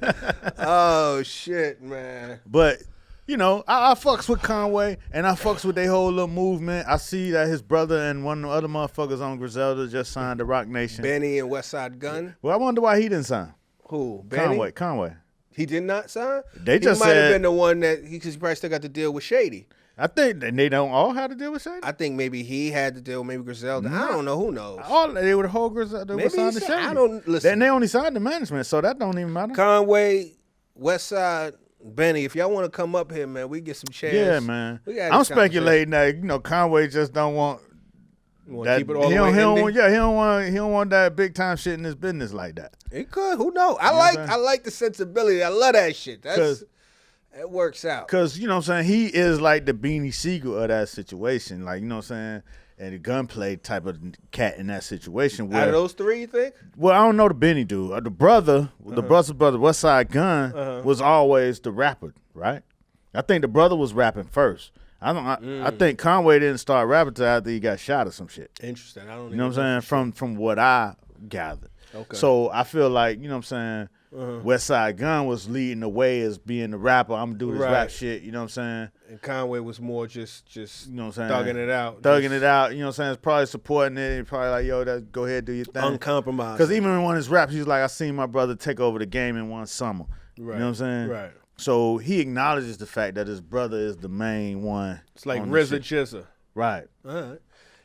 Oh shit, man. But you know, I fucks with Conway and I fucks with their whole little movement. I see that his brother and one of the other motherfuckers on Griselda just signed to Rock Nation. Benny and Westside Gunn. Well, I wonder why he didn't sign. Who? Benny? Conway. He did not sign? They just might have said- been the one that because he probably still got to deal with Shady. I think they don't all have to deal with Shady. I think maybe he had to deal with maybe Griselda. I don't know. Who knows? All they were the whole Griselda. They Maybe were signed he to said- Shady. I don't- listen. Then they only signed the management, so that don't even matter. Conway, Westside, Benny, if y'all want to come up here, man, we get some chairs. Yeah, man. We gotta I'm have a conversation. speculating that Conway just don't want. You wanna That, keep it all he the way don't indie? want. Yeah, he don't want that big time shit in his business like that. He could. Who knows? what I'm saying? I like the sensibility. I love that shit. It works out. Cause you know what I'm saying, he is like the Beanie Siegel of that situation. Like, you know what I'm saying, and the gunplay type of cat in that situation. Where, Out of those three, you think? well, I don't know the Benny dude. The brother, the brother, Westside Gun was always the rapper, right? I think the brother was rapping first. I think Conway didn't start rapping till after he got shot or some shit. Interesting. I don't. You know what I'm saying? From what I gathered. Okay. So I feel like, you know what I'm saying, Westside Gun was leading the way as being the rapper. I'm gonna do this Right. rap shit, you know what I'm saying? And Conway was more just You know what I'm saying? thugging it out. Thugging it out, you know what I'm saying? It's probably supporting it. It's probably like, yo, go ahead, do your thing. Uncompromised. Because even in one of his raps, he's like, I seen my brother take over the game in one summer. Right. You know what I'm saying? Right. So he acknowledges the fact that his brother is the main one. It's like on this RZA shit. Chizza. Right. All right.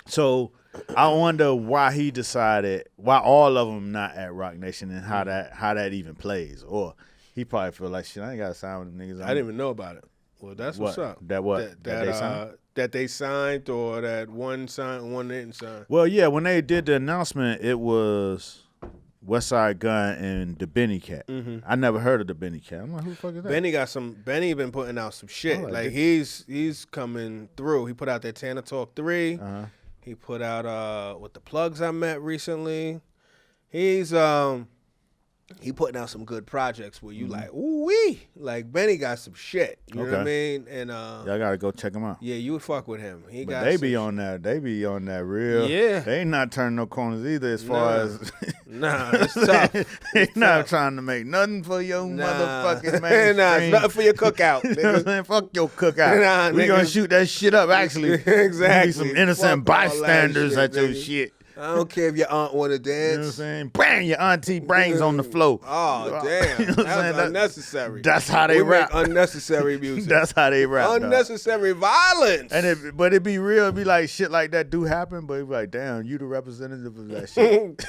So I wonder why he decided, why all of them not at Rock Nation and how that even plays. Or he probably feel like, shit, I ain't got to sign with them niggas. I didn't even know about it. Well, that's what's What? up. That what? That they signed? That they signed or that one signed, one didn't sign. Well, yeah, when they did the announcement, it was Westside Gun and the Benny Cat. I never heard of the Benny Cat. I'm like, who the fuck is that? Benny been putting out some shit. Oh, like he's coming through. He put out that Tana Talk 3. He put out with the plugs I met recently. He's he putting out some good projects where you like, ooh wee. Like Benny got some shit. You know what I mean? And Y'all gotta go check him out. yeah, you would fuck with him. He But got they some be on that. They be on that real. Yeah. They ain't not turning no corners either. As far as Nah, it's tough. they not trying to make nothing for your motherfucking Nah, mainstream. it's nothing for your cookout. You know what I'm nigga. saying? Fuck your cookout. Nah, we gonna nigga. shoot that shit up. Actually, Exactly. Be some innocent Fuck all that bystanders shit, at your nigga. shit. I don't care if your aunt want to You know what I'm dance. saying? Bang, your auntie brains on the floor. Oh damn, You know what I'm saying? that's unnecessary. That's how they we rap. Make unnecessary music. That's how they rap. dog. Unnecessary violence. And but it be real. It be like shit like that do happen, but it be like, damn, you the representative of that shit.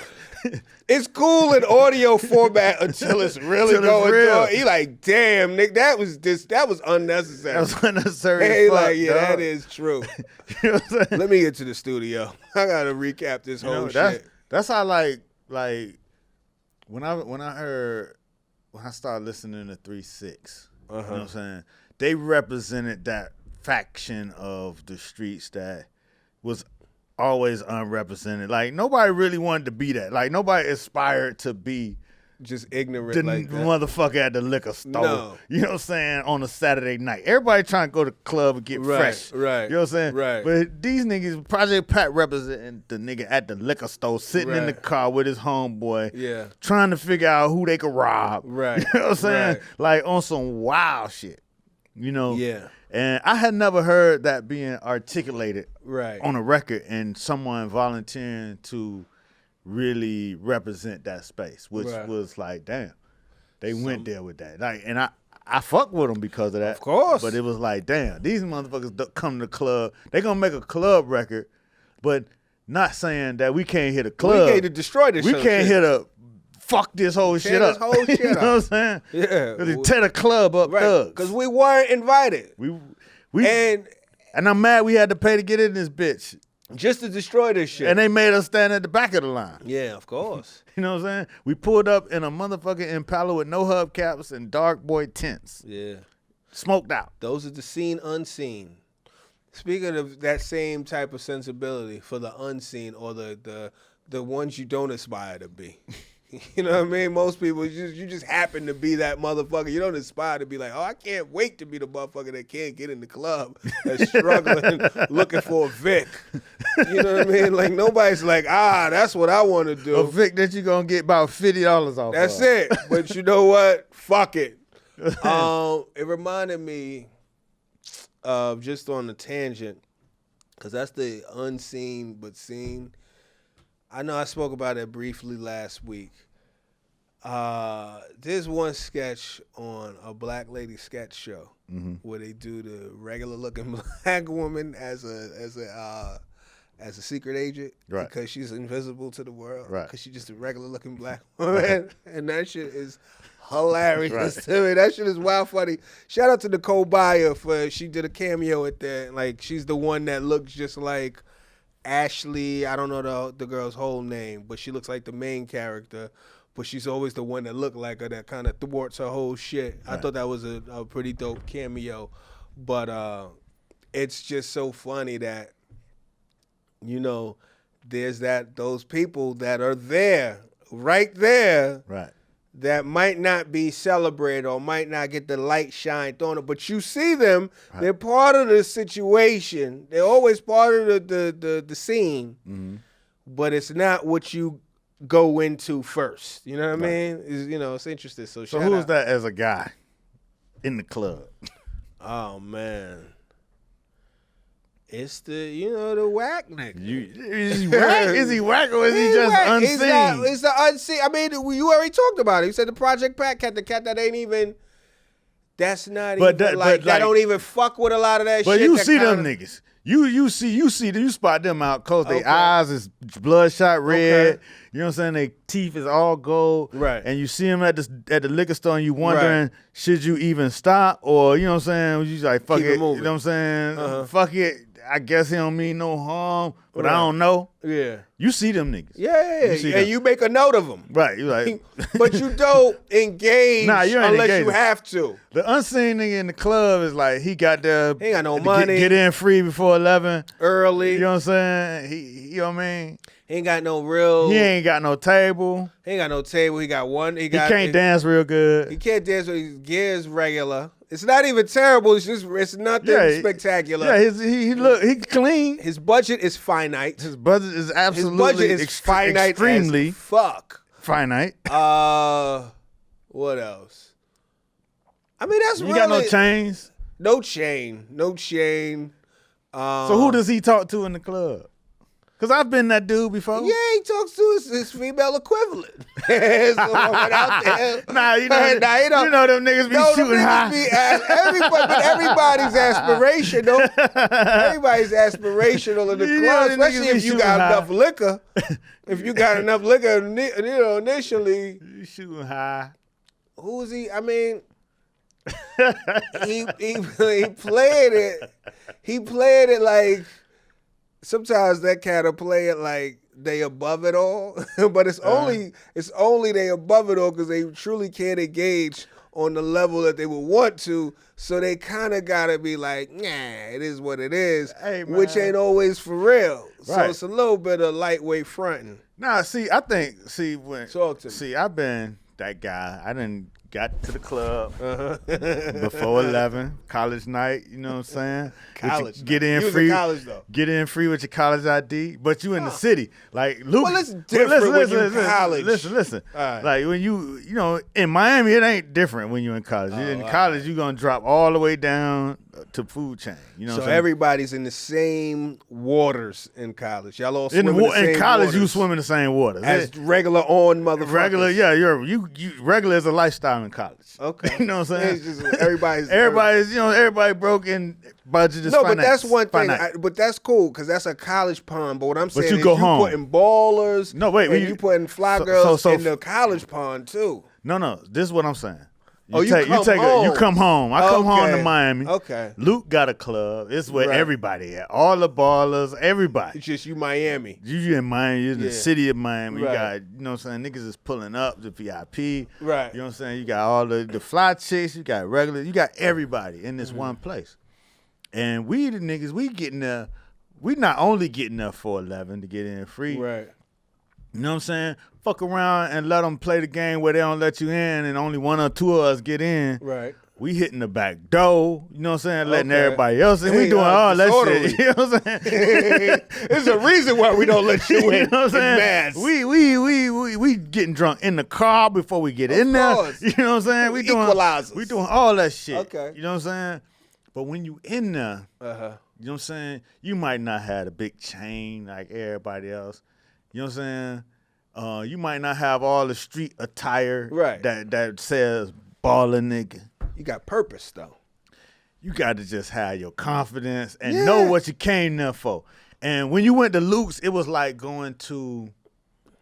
It's cool in audio format until it's really Till it's going real. on. He like, damn, Nick, that was unnecessary. That's unnecessary. Hey, as fuck, like, yeah, dog. that is true. You know what I'm saying? Let me get to the studio. I gotta recap this You whole know, shit. that's how like when I started listening to 3-6, you know what I'm saying? They represented that faction of the streets that was always unrepresented. Like nobody really wanted to be that. Like nobody aspired to be Just ignorant the like that. motherfucker at the liquor store. No. You know what I'm saying? On a Saturday night. Everybody trying to go to the club and get Right, fresh. right, You know what I'm saying? right. But these niggas, Project Pat representing the nigga at the liquor store, sitting in the Right. car with his homeboy. Yeah. Trying to figure out who they could rob. Right, You know what I'm saying? right. Like on some wild shit. You know? Yeah. And I had never heard that being articulated Right. on a record and someone volunteering to really represent that space, which Right. was like, damn, they went there with that. Like, and I fuck with them because of that. Of course. But it was like, damn, these motherfuckers come to the club. They gonna make a club record, but not saying that we can't hit a club. We can't destroy this We shit. can't hit a fuck this whole Tear shit this up. whole shit you know up. what I'm saying? Yeah. Really tear the club up, Right. thugs. Because we weren't invited. We And I'm mad we had to pay to get in this bitch. just to destroy this shit. And they made us stand at the back of the line. yeah, of course. You know what I'm saying? We pulled up in a motherfucking Impala with no hubcaps and dark boy tents. Yeah. Smoked out. Those are the seen unseen. Speaking of that same type of sensibility for the unseen or the ones you don't aspire to be. You know what I mean? Most people, you just happen to be that motherfucker. You don't aspire to be like, oh, I can't wait to be the motherfucker that can't get in the club, that's struggling, looking for a Vic. You know what I mean? Like, nobody's like, that's what I want to do. A Vic that you gonna get about $50 off. That's of. it. But you know what? Fuck it. It reminded me just on the tangent, because that's the unseen but seen. I know I spoke about it briefly last week. There's one sketch on a Black Lady sketch show where they do the regular looking black woman as a secret agent because she's invisible to the world because she's just a regular looking black woman, and that shit is hilarious to me. That shit is wild funny. Shout out to Nicole Byer she did a cameo at that. Like, she's the one that looks just like Ashley. I don't know the girl's whole name, but she looks like the main character. But she's always the one that looked like her that kind of thwarts her whole shit. I thought that was a pretty dope cameo. But it's just so funny that, you know, there's those people that are there, right there, that might not be celebrated or might not get the light shined on it. But you see them, they're part of the situation. They're always part of the scene. But it's not what you go into first. You know what I mean? It's interesting. So who's that as a guy in the club? Oh, man. It's the whack nigga. Is he whack? Is he whack or is he just whack. unseen? It's the unseen. I mean, you already talked about it. You said the Project Pat cat, the cat that ain't even. That's not even that don't even fuck with a lot of that shit. But you see them niggas. You spot them out close. Their eyes is bloodshot red. Okay. You know what I'm saying? Their teeth is all gold. Right. And you see them at the liquor store and you wondering, should you even stop? Or, you know what I'm saying? You like, fuck it. You know what I'm saying? Fuck it. I guess he don't mean no harm, but I don't know. Yeah. You see them niggas. Yeah. And you make a note of them. Right. You like. But you don't engage unless you have to. The unseen nigga in the club is like, he got there. He ain't got no money. Get in free before 11. Early. You know what I'm saying? You know what I mean? He ain't got no real. He ain't got no table. He ain't got no table. He got one. He can't dance real good. He can't dance. His gear's regular. It's not even terrible. It's nothing spectacular. Yeah, he clean. His budget is finite. His budget is absolutely finite. Extremely as fuck. Finite. What else? I mean, that's you got no chains. No chain. So who does he talk to in the club? Because I've been that dude before. Yeah, he talks to his female equivalent. So out there. Nah, you know them niggas be shooting high. But everybody's aspirational. Everybody's aspirational in the club, especially if you got enough liquor. If you got enough liquor, initially. You shooting high. Who is he? I mean, he played it. He played it like. Sometimes that cat will play it like they above it all, but it's only they above it all because they truly can't engage on the level that they would want to. So they kind of gotta be like, nah, it is what it is, which ain't always for real. Right. So it's a little bit of lightweight fronting. Nah, I've been that guy. I didn't got to the club before 11, college night, you know what I'm saying? College. Get in free. College, though. Get in free with your college ID, but you in the city. Like Luke. Well, it's different when you're in college. Listen. Right. Like when you in Miami, it ain't different when you're in college. In college, you're going to drop all the way down to food chain. You know what I'm saying? Everybody's in the same waters in college. Y'all all swim in the same in college, waters you swim in the same waters. As regular on motherfuckers. Regular, yeah. You regular is a lifestyle in college. Okay. You know what I'm saying? It's just everybody's everybody broke in budget is finance. But that's one thing. But that's cool because that's a college pond. But what I'm saying is you putting ballers. No, wait. And you putting fly girls in the college pond too. No. This is what I'm saying. You come home. I come home to Miami. Okay. Luke got a club. It's where everybody at. All the ballers, everybody. It's just you Miami. You in Miami. You're in the city of Miami. Right. You got, you know what I'm saying, niggas is pulling up the VIP. Right. You know what I'm saying? You got all the fly chicks. You got regular. You got everybody in this one place. And we the niggas, we not only getting there for 11 to get in free. Right. You know what I'm saying? Fuck around and let them play the game where they don't let you in and only one or two of us get in. Right. We hitting the back door, you know what I'm saying? Letting everybody else in. We doing all that shit. You know what I'm saying? There's a reason why we don't let you in. You know what I'm saying? We getting drunk in the car before we get in there. You know what I'm saying? We doing all that shit. Okay. You know what I'm saying? But when you in there, Uh-huh. you know what I'm saying? You might not have a big chain like everybody else. You know what I'm saying? You might not have all the street attire Right. that says baller nigga. You got purpose, though. You got to just have your confidence and know what you came there for. And when you went to Luke's, it was like going to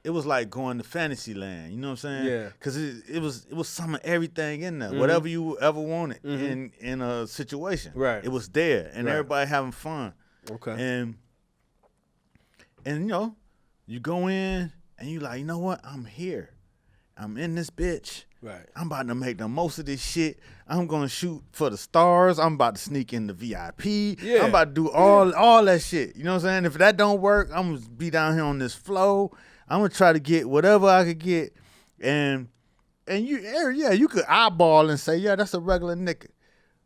Fantasyland. You know what I'm saying? Yeah. Because it was some of everything in there. Whatever you ever wanted in a situation. Right. It was there. And Right. everybody having fun. Okay. And you know, you go in and you like, you know what? I'm here. I'm in this bitch. Right. I'm about to make the most of this shit. I'm gonna shoot for the stars. I'm about to sneak in the VIP. Yeah. I'm about to do all that shit. You know what I'm saying? If that don't work, I'm gonna be down here on this flow. I'm gonna try to get whatever I could get. And you could eyeball and say, yeah, that's a regular nigga.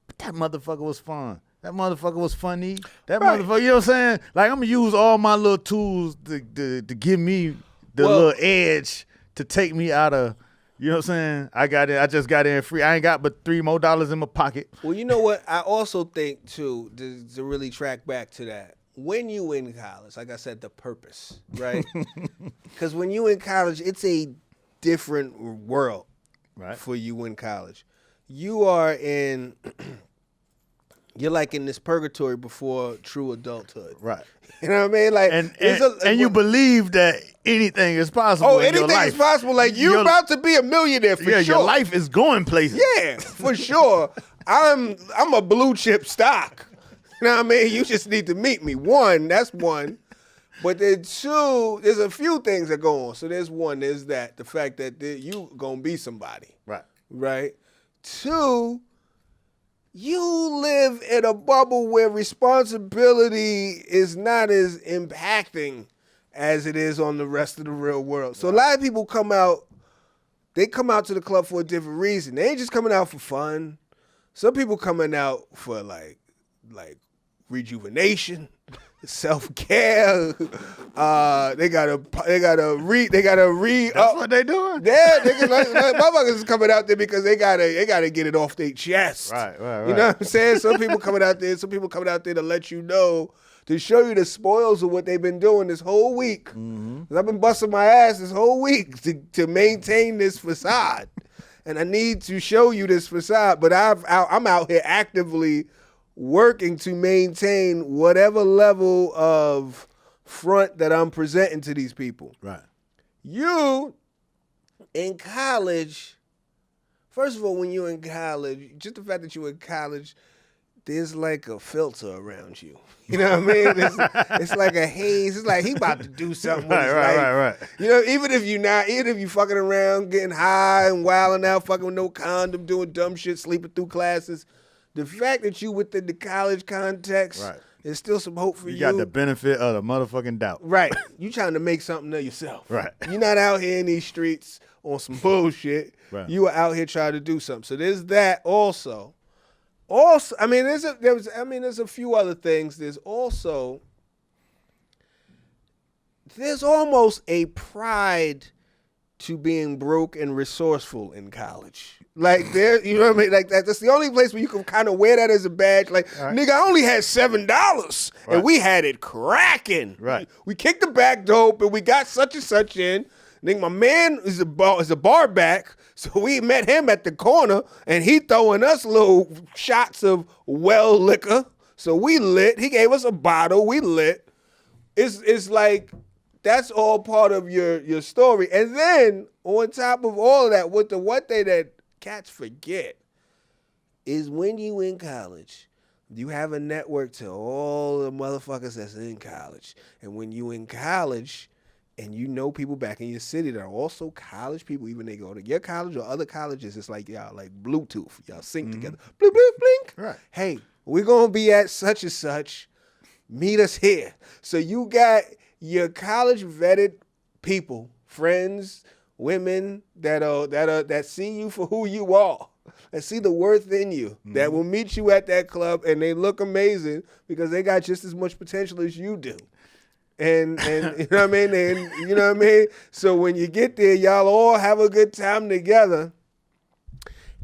But that motherfucker was fun. That motherfucker was funny. That motherfucker, you know what I'm saying? Like, I'm gonna use all my little tools to give me the little edge to take me out of. You know what I'm saying? I just got in free. I ain't got but $3 more in my pocket. Well, you know what? I also think, too, to really track back to that, when you in college, like I said, the purpose, right? Because when you in college, it's a different world for you in college. You are in, you're like in this purgatory before true adulthood. Right. You know what I mean? Like, and you believe that anything is possible. Oh, in anything your life. is possible. Like, you're about to be a millionaire for sure. Your life is going places. Yeah, for sure. I'm a blue chip stock. You know what I mean? You just need to meet me. One, that's one. But then two, there's a few things that go on. So there's one, there's that, the fact that you gonna be somebody. Right. Right? Two, you live in a bubble where responsibility is not as impacting as it is on the rest of the real world. So a lot of people come out to the club for a different reason. They ain't just coming out for fun. Some people coming out for like rejuvenation, self-care. They gotta re. That's what they doing. Yeah, motherfuckers is coming out there because they gotta get it off their chest. Right. You know what I'm saying? Some people coming out there to let you know, to show you the spoils of what they've been doing this whole week. 'Cause I've been busting my ass this whole week to maintain this facade, and I need to show you this facade. But I'm out here actively working to maintain whatever level of front that I'm presenting to these people. Right. You, in college, first of all, when you're in college, just the fact that you're in college, there's like a filter around you. You know what I mean? It's like a haze. It's like he about to do something with his life. Right. You know, even if you fucking around, getting high and wilding out, fucking with no condom, doing dumb shit, sleeping through classes, the fact that you within the college context, there's still some hope for you. You got the benefit of the motherfucking doubt. Right. You trying to make something of yourself. Right. You're not out here in these streets on some bullshit. Right. You are out here trying to do something. So there's that also. Also, I mean, there's a few other things. There's almost a pride to being broke and resourceful in college. Like, there, you know what I mean? Like, that's the only place where you can kind of wear that as a badge. Like, nigga, I only had $7 and we had it cracking. Right. We kicked the back door open, we got such and such in. Nigga, my man is a bar back, so we met him at the corner and he throwing us little shots of well liquor. So we lit. He gave us a bottle. We lit. It's like, that's all part of your story. And then on top of all of that, the one thing that cats forget is when you in college, you have a network to all the motherfuckers that's in college. And when you in college and you know people back in your city that are also college people, even they go to your college or other colleges, it's like y'all like Bluetooth. Y'all sync together. Bloop, bloop, blink. Right. Hey, we're going to be at such and such. Meet us here. So you got your college vetted people, friends, women that see you for who you are, that see the worth in you, that will meet you at that club and they look amazing because they got just as much potential as you do. And you know what I mean? And you know what I mean? So when you get there, y'all all have a good time together.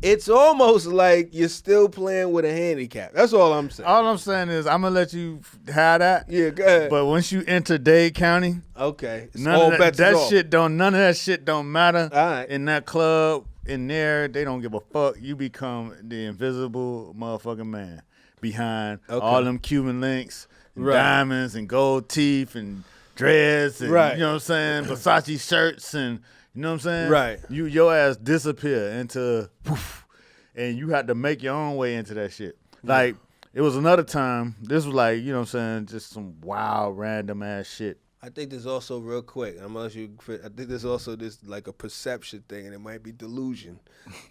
It's almost like you're still playing with a handicap. That's all I'm saying. All I'm saying is I'm gonna let you have that. Yeah, go ahead. But once you enter Dade County, Okay. It's none all of bets that off. shit don't. None of that shit don't matter. All right. In that club, in there, they don't give a fuck. You become the invisible motherfucking man behind all them Cuban links, and diamonds, and gold teeth, and dreads, and you know what I'm saying, Versace shirts, and you know what I'm saying. Right. Your ass disappear into, poof, and you had to make your own way into that shit. Like it was another time. This was like, you know what I'm saying, just some wild random ass shit. I think there's also real quick. I'm gonna let you. I think there's also this like a perception thing, and it might be delusion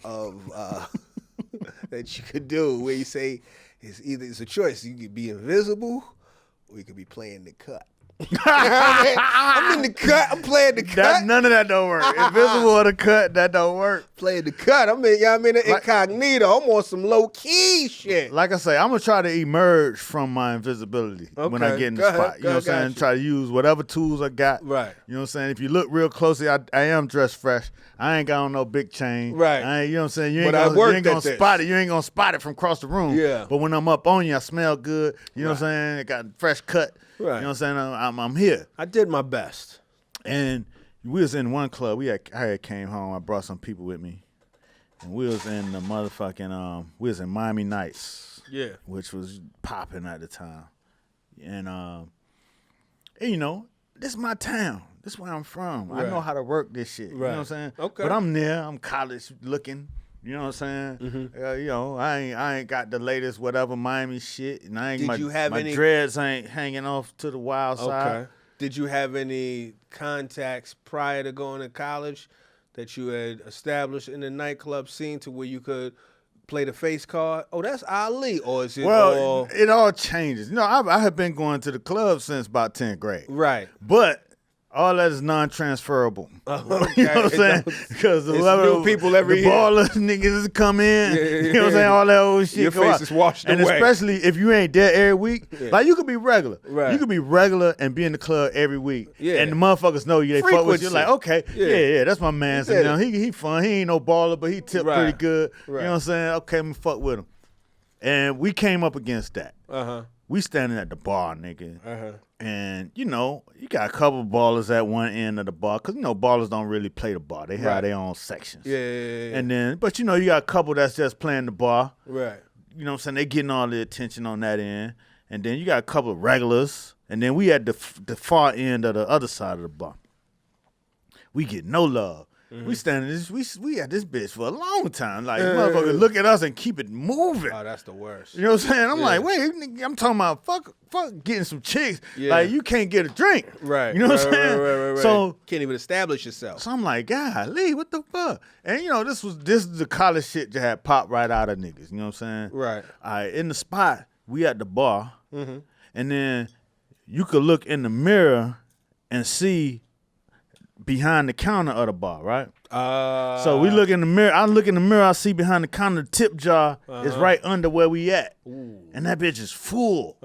of that you could do where you say it's a choice. You could be invisible, or you could be playing the cut. I'm in the cut. I'm playing the cut. None of that don't work. Invisible or the cut, that don't work. Playing the cut. I'm in the incognito. I'm on some low key shit. Like I say, I'm gonna try to emerge from my invisibility when I get in the spot. You know what I'm saying? Try to use whatever tools I got. Right. You know what I'm saying? If you look real closely, I am dressed fresh. I ain't got on no big chain. Right. You know what I'm saying? You But ain't gonna spot it. You ain't gonna spot it from across the room. Yeah. But when I'm up on you, I smell good. You know what I'm saying? I got a fresh cut. Right. You know what I'm saying? I'm here. I did my best. And we was in one club. I had came home. I brought some people with me. And we was in the motherfucking, we was in Miami Nights. Yeah. Which was popping at the time. And you know, this is my town. This is where I'm from. Right. I know how to work this shit. You know what I'm saying? Okay. But I'm there. I'm college looking. You know what I'm saying? Mm-hmm. You know, I ain't got the latest whatever Miami shit. And I ain't Did you have my any dreads ain't hanging off to the wild side. Okay. Did you have any contacts prior to going to college that you had established in the nightclub scene to where you could play the face card? Oh, that's Ali, or is it all... it all changes. You know, I have been going to the club since about 10th grade. Right. But all that is non-transferable. Okay. You know what I'm saying? Because new people every year. The ballers niggas come in. You know what I'm saying? All that old shit. Your go face out. is washed and away. especially if you ain't there every week. Yeah. Like you could be regular. Right. You could be regular and be in the club every week. Yeah. And the motherfuckers know you. They fuck with you. Like, okay, yeah, that's my man. So, you know, he fun. He ain't no baller, but he tipped pretty good. Right. You know what I'm saying? Okay, I'm fuck with him. And we came up against that. We standing at the bar, nigga. And, you know, you got a couple ballers at one end of the bar. Because, you know, ballers don't really play the bar. They have their own sections. Yeah. And then, but, you know, you got a couple that's just playing the bar. Right. You know what I'm saying? They getting all the attention on that end. And then you got a couple of regulars. And then we at the far end of the other side of the bar. We get no love. We standing this, we at this bitch for a long time. Like, motherfuckers look at us and keep it moving. Oh, that's the worst. You know what I'm saying? I'm like, wait, I'm talking about fuck getting some chicks. Yeah. Like, you can't get a drink. Right. You know what I'm saying? Right. So, can't even establish yourself. so I'm like, golly, what the fuck? And, you know, this is the college shit that had popped right out of niggas. You know what I'm saying? Right. All right, in the spot, we at the bar. And then you could look in the mirror and see behind the counter of the bar, right? So we look in the mirror. I look in the mirror. I see behind the counter, the tip jar is right under where we at, and that bitch is full.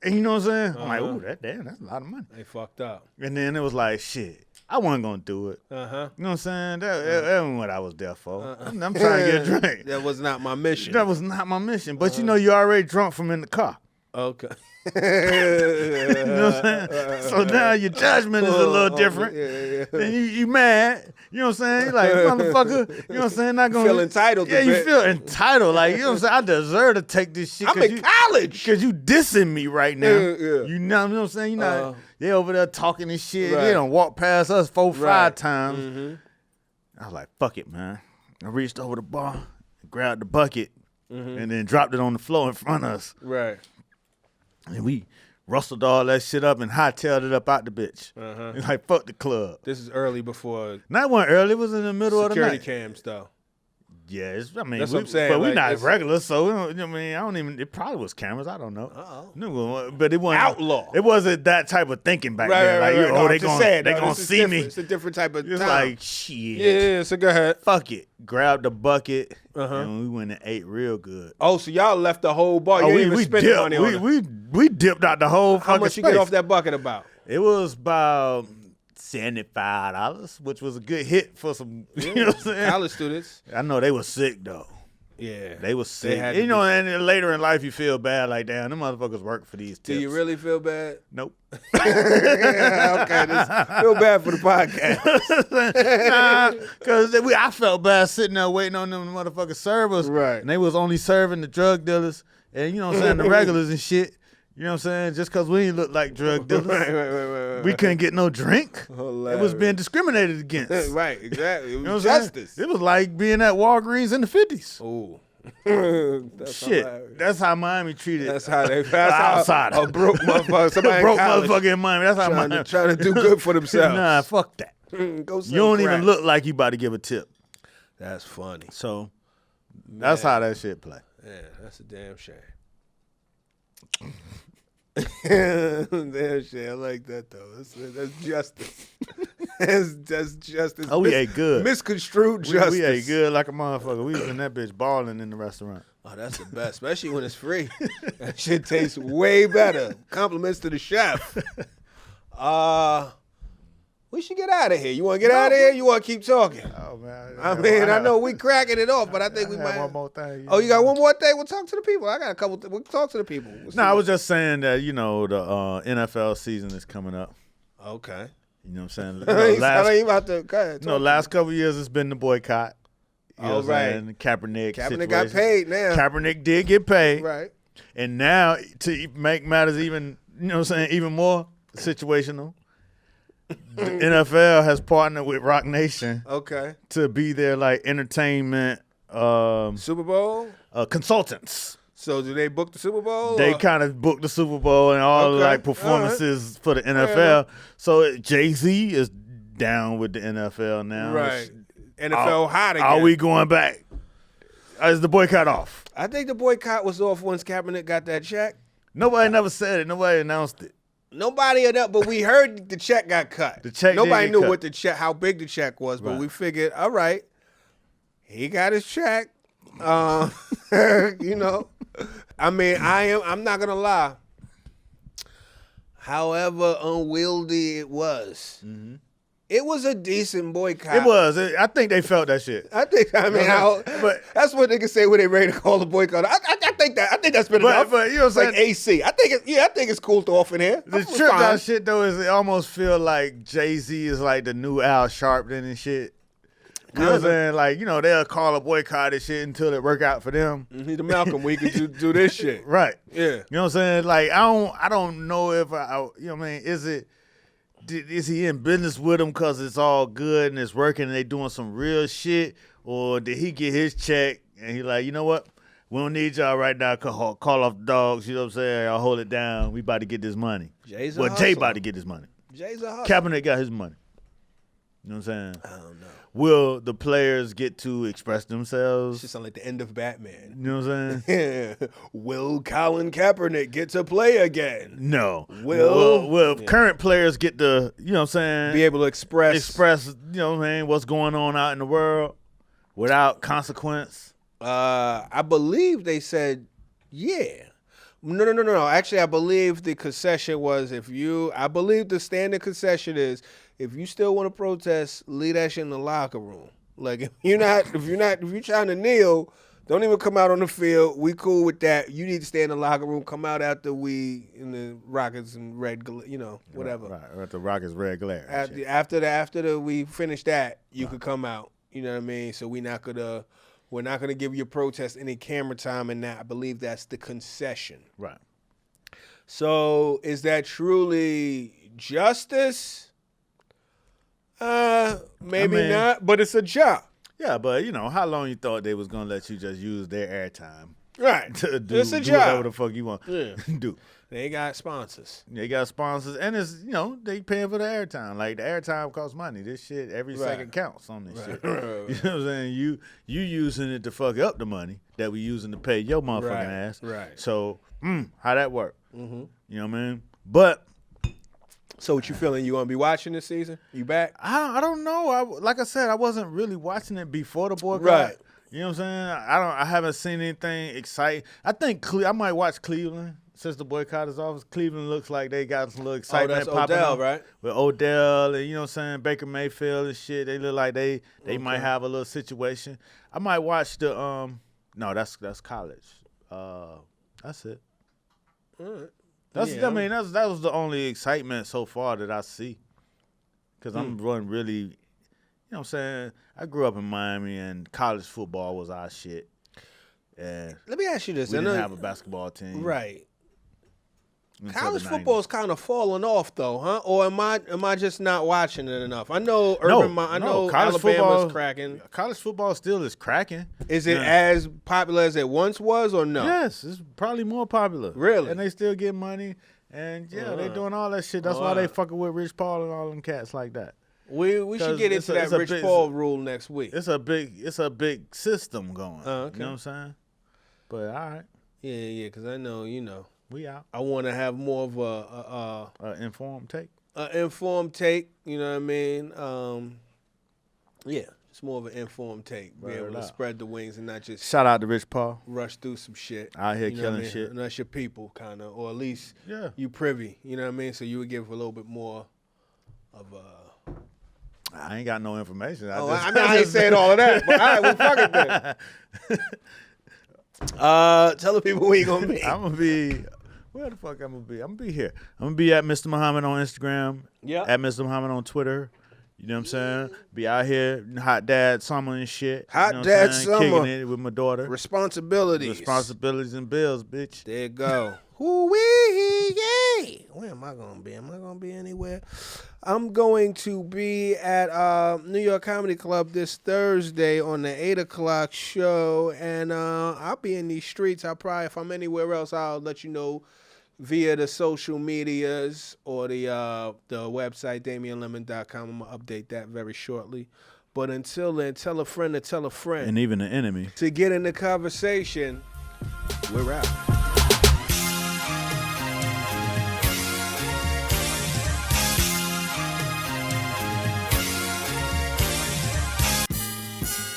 And you know what I'm saying? I'm like, ooh, that's a lot of money. They fucked up. And then it was like, shit, I wasn't gonna do it. You know what I'm saying? That wasn't what I was there for. I'm trying to get a drink. That was not my mission. That was not my mission. But you know, you already drunk from in the car. Okay. You know what I'm saying? So now your judgment is a little different. And you mad. You know what I'm saying? Like, motherfucker, you know what I'm saying? Not gonna feel entitled. Yeah, you feel entitled. Like, you know what I'm saying? I deserve to take this shit. I'm in college. Because you dissing me right now. Yeah. You know what I'm saying? You know, they over there talking this shit. Right. They done walk past us 4-5 times. I was like, fuck it, man. I reached over the bar, grabbed the bucket, and then dropped it on the floor in front of us. Right. And we rustled all that shit up and hightailed it up out the bitch. It's like, fuck the club. This is early before Not one early. It was in the middle of the night. security cams, though. Yeah, I mean, That's what I'm saying. But Like, we not regular, so I mean, I don't even. It probably was cameras. I don't know. No, but it wasn't Outlaw. It wasn't that type of thinking back then. Like, No, they gonna see me. It's a different type of It's time. like shit. Yeah, so go ahead. Fuck it. Grabbed the bucket and we went and ate real good. Oh, so y'all left the whole bar. You didn't even spend dipped. money on it. We dipped out the whole How fucking much space. you get off that bucket about? It was about $75, which was a good hit for some, you know what I'm saying? College students. I know they were sick, though. Yeah. They was sick. had to You know, be- and then later in life, you feel bad, like, damn, them motherfuckers work for these tips. Do you really feel bad? Nope. Okay, feel bad for the podcast. Nah, because I felt bad sitting there waiting on them motherfucking servers. Right. And they was only serving the drug dealers and, you know what I'm saying, the regulars and shit. You know what I'm saying? Just because we didn't look like drug dealers. Right. We couldn't get no drink. Hilarious. It was being discriminated against. Right, exactly. It You know was what I'm saying? justice. It was like being at Walgreens in the 50s. Ooh. That's Shit. hilarious. That's how Miami treated That's how they. That's how outsider. a broke motherfucker, somebody broke in college motherfucker in Miami. That's how trying Miami. to do good for themselves. Nah, fuck that. Go sell You don't crack. even look like you about to give a tip. That's funny. So that's how that shit play. Yeah, that's a damn shame. Damn shame. I like that though. That's justice. that's justice. Oh, we ate good. Misconstrued justice. We ate good like a motherfucker. We was in that bitch balling in the restaurant. Oh, that's the best, especially when it's free. That shit tastes way better. Compliments to the chef. We should get out of here. You want to get out of here? You want to keep talking? Oh man. I mean, I know we cracking it off, but I think we have might. one more thing. Oh, you got one more thing? We'll talk to the people. I got a couple. We'll talk to the people. No, I was just saying that, you know, the NFL season is coming up. Okay. You know what I'm saying? I Last, ain't about to. Go ahead, talk. last couple of years it's been the boycott. You know Oh, what I'm right. saying? Kaepernick Kaepernick got situation. paid now. Kaepernick did get paid. Right. And now to make matters even, you know what I'm saying, even more situational, the NFL has partnered with Rock Nation Okay. to be their like entertainment Super Bowl. consultants. So do they book the Super Bowl? They or- kind of booked the Super Bowl and all Okay. like performances for the NFL. So Jay-Z is down with the NFL now. right. NFL hot again. Are we going back? Is the boycott off? I think the boycott was off once Kaepernick got that check. Nobody never said it. Nobody announced it. Nobody enough, but we heard the check got cut. The check Nobody did get knew cut. what the check, how big the check was, but Right. we figured, all right, he got his check. You know, I mean, I'm not gonna lie. However unwieldy it was, it was a decent boycott. It was. I think they felt that shit. I think. I mean, But- that's what they can say when they ready to call a boycott. I think that's been enough. But you know what I'm like saying? AC. I think it's cool to off in here. The That's trip fine. down shit though is it almost feel like Jay-Z is like the new Al Sharpton and shit. You know what I'm Kinda. saying? Like, you know, they'll call a boycott and shit until it work out for them. He's the Malcolm. We could do this shit. Right. Yeah. You know what I'm saying? Like, I don't know if you know what I mean, is he in business with them because it's all good and it's working and they doing some real shit? Or did he get his check and he like, you know what? We don't need y'all right now. Call off the dogs. You know what I'm saying? I'll hold it down. We about to get this money. Jay's a Jay hustler. about to get his money. Jay's a hustler. Kaepernick got his money. You know what I'm saying? I don't know. Will the players get to express themselves? It sound like the end of Batman. You know what I'm saying? Will Colin Kaepernick get to play again? No. Will- current players get to, you know what I'm saying? Be able to express. You know what I mean, what's going on out in the world without consequence. I believe they said, yeah. No. Actually, I believe the concession was I believe the standard concession is if you still want to protest, leave that shit in the locker room. Like if you're trying to kneel, don't even come out on the field. We cool with that. You need to stay in the locker room. Come out after we in the Rockets and red, whatever. Right, the Rockets red glare. and shit. After we finish that, you could come out. You know what I mean? So we're not gonna give your protest any camera time, and that I believe that's the concession. Right. So is that truly justice? Maybe mean- not, but it's a job. Yeah, but you know, how long you thought they was gonna let you just use their airtime Right. to do, It's a do whatever job. the fuck you want Yeah. do? They got sponsors. They got sponsors, and it's, you know, they paying for the airtime. Like, the airtime costs money. This shit, every Right. second counts on this shit. Right. You know what I'm saying? You using it to fuck up the money that we using to pay your motherfucking Right. ass. Right. So, how that work? Mm-hmm. You know what I mean? But So what you feeling? You gonna be watching this season? You back? I don't know. Like I said, I wasn't really watching it before the boycott. Right. You know what I'm saying? I haven't seen anything exciting. I think I might watch Cleveland. since the boycott is off, Cleveland looks like they got some little excitement that's popping Odell, up. right? With Odell and, you know what I'm saying, Baker Mayfield and shit. They look like they might have a little situation. I might watch the no, that's college. That's it. All right. I mean, that was the only excitement so far that I see. Because I'm really, you know what I'm saying? I grew up in Miami and college football was our shit. And Let me ask you this. we didn't have a basketball team. Right. until College the 90s. football's kind of falling off though, huh? Or am I just not watching it enough? I know No, I no, know college Alabama's football- cracking. College football still is cracking. Is it Yeah. as popular as it once was or no? Yes, it's probably more popular. Really? And they still get money. And, yeah, they doing all that shit. That's why they fucking with Rich Paul and all them cats like that. We should 'Cause get it's into a- it's that a Rich big- Paul rule next week. It's a big system going. Okay. You know what I'm saying? But, all right, Yeah, because I know, we out. I want to have more of a Informed take. informed take. You know what I mean? Yeah, it's more of an informed take. Be Word able to up. spread the wings and not just Shout out to Rich Paul. rush through some shit. Out here You know what I killing mean? shit. And that's your people, kind of, or at least Yeah. you privy. You know what I mean? So you would give a little bit more of a. I ain't got no information. I ain't saying all of that, but all right, well, fuck it then. Tell the people where you gonna be. I'm going to be, where the fuck I'm going to be? I'm going to be here. I'm going to be at Mr. Muhammad on Instagram. Yeah. At Mr. Muhammad on Twitter. You know what I'm saying? Be out here, hot dad summer and shit. Hot you know what dad I'm saying? summer. Kicking it with my daughter. Responsibilities. Responsibilities and bills, bitch. There you go. Woo-wee, yay. Where am I going to be? Am I going to be anywhere? I'm going to be at New York Comedy Club this Thursday on the 8 o'clock show, and I'll be in these streets. I'll probably, if I'm anywhere else, I'll let you know via the social medias or the website, DamienLemon.com. I'm going to update that very shortly. But until then, tell a friend to tell a friend. And even the enemy. To get in the conversation, we're out.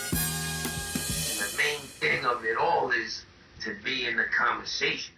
And the main thing of it all is to be in the conversation.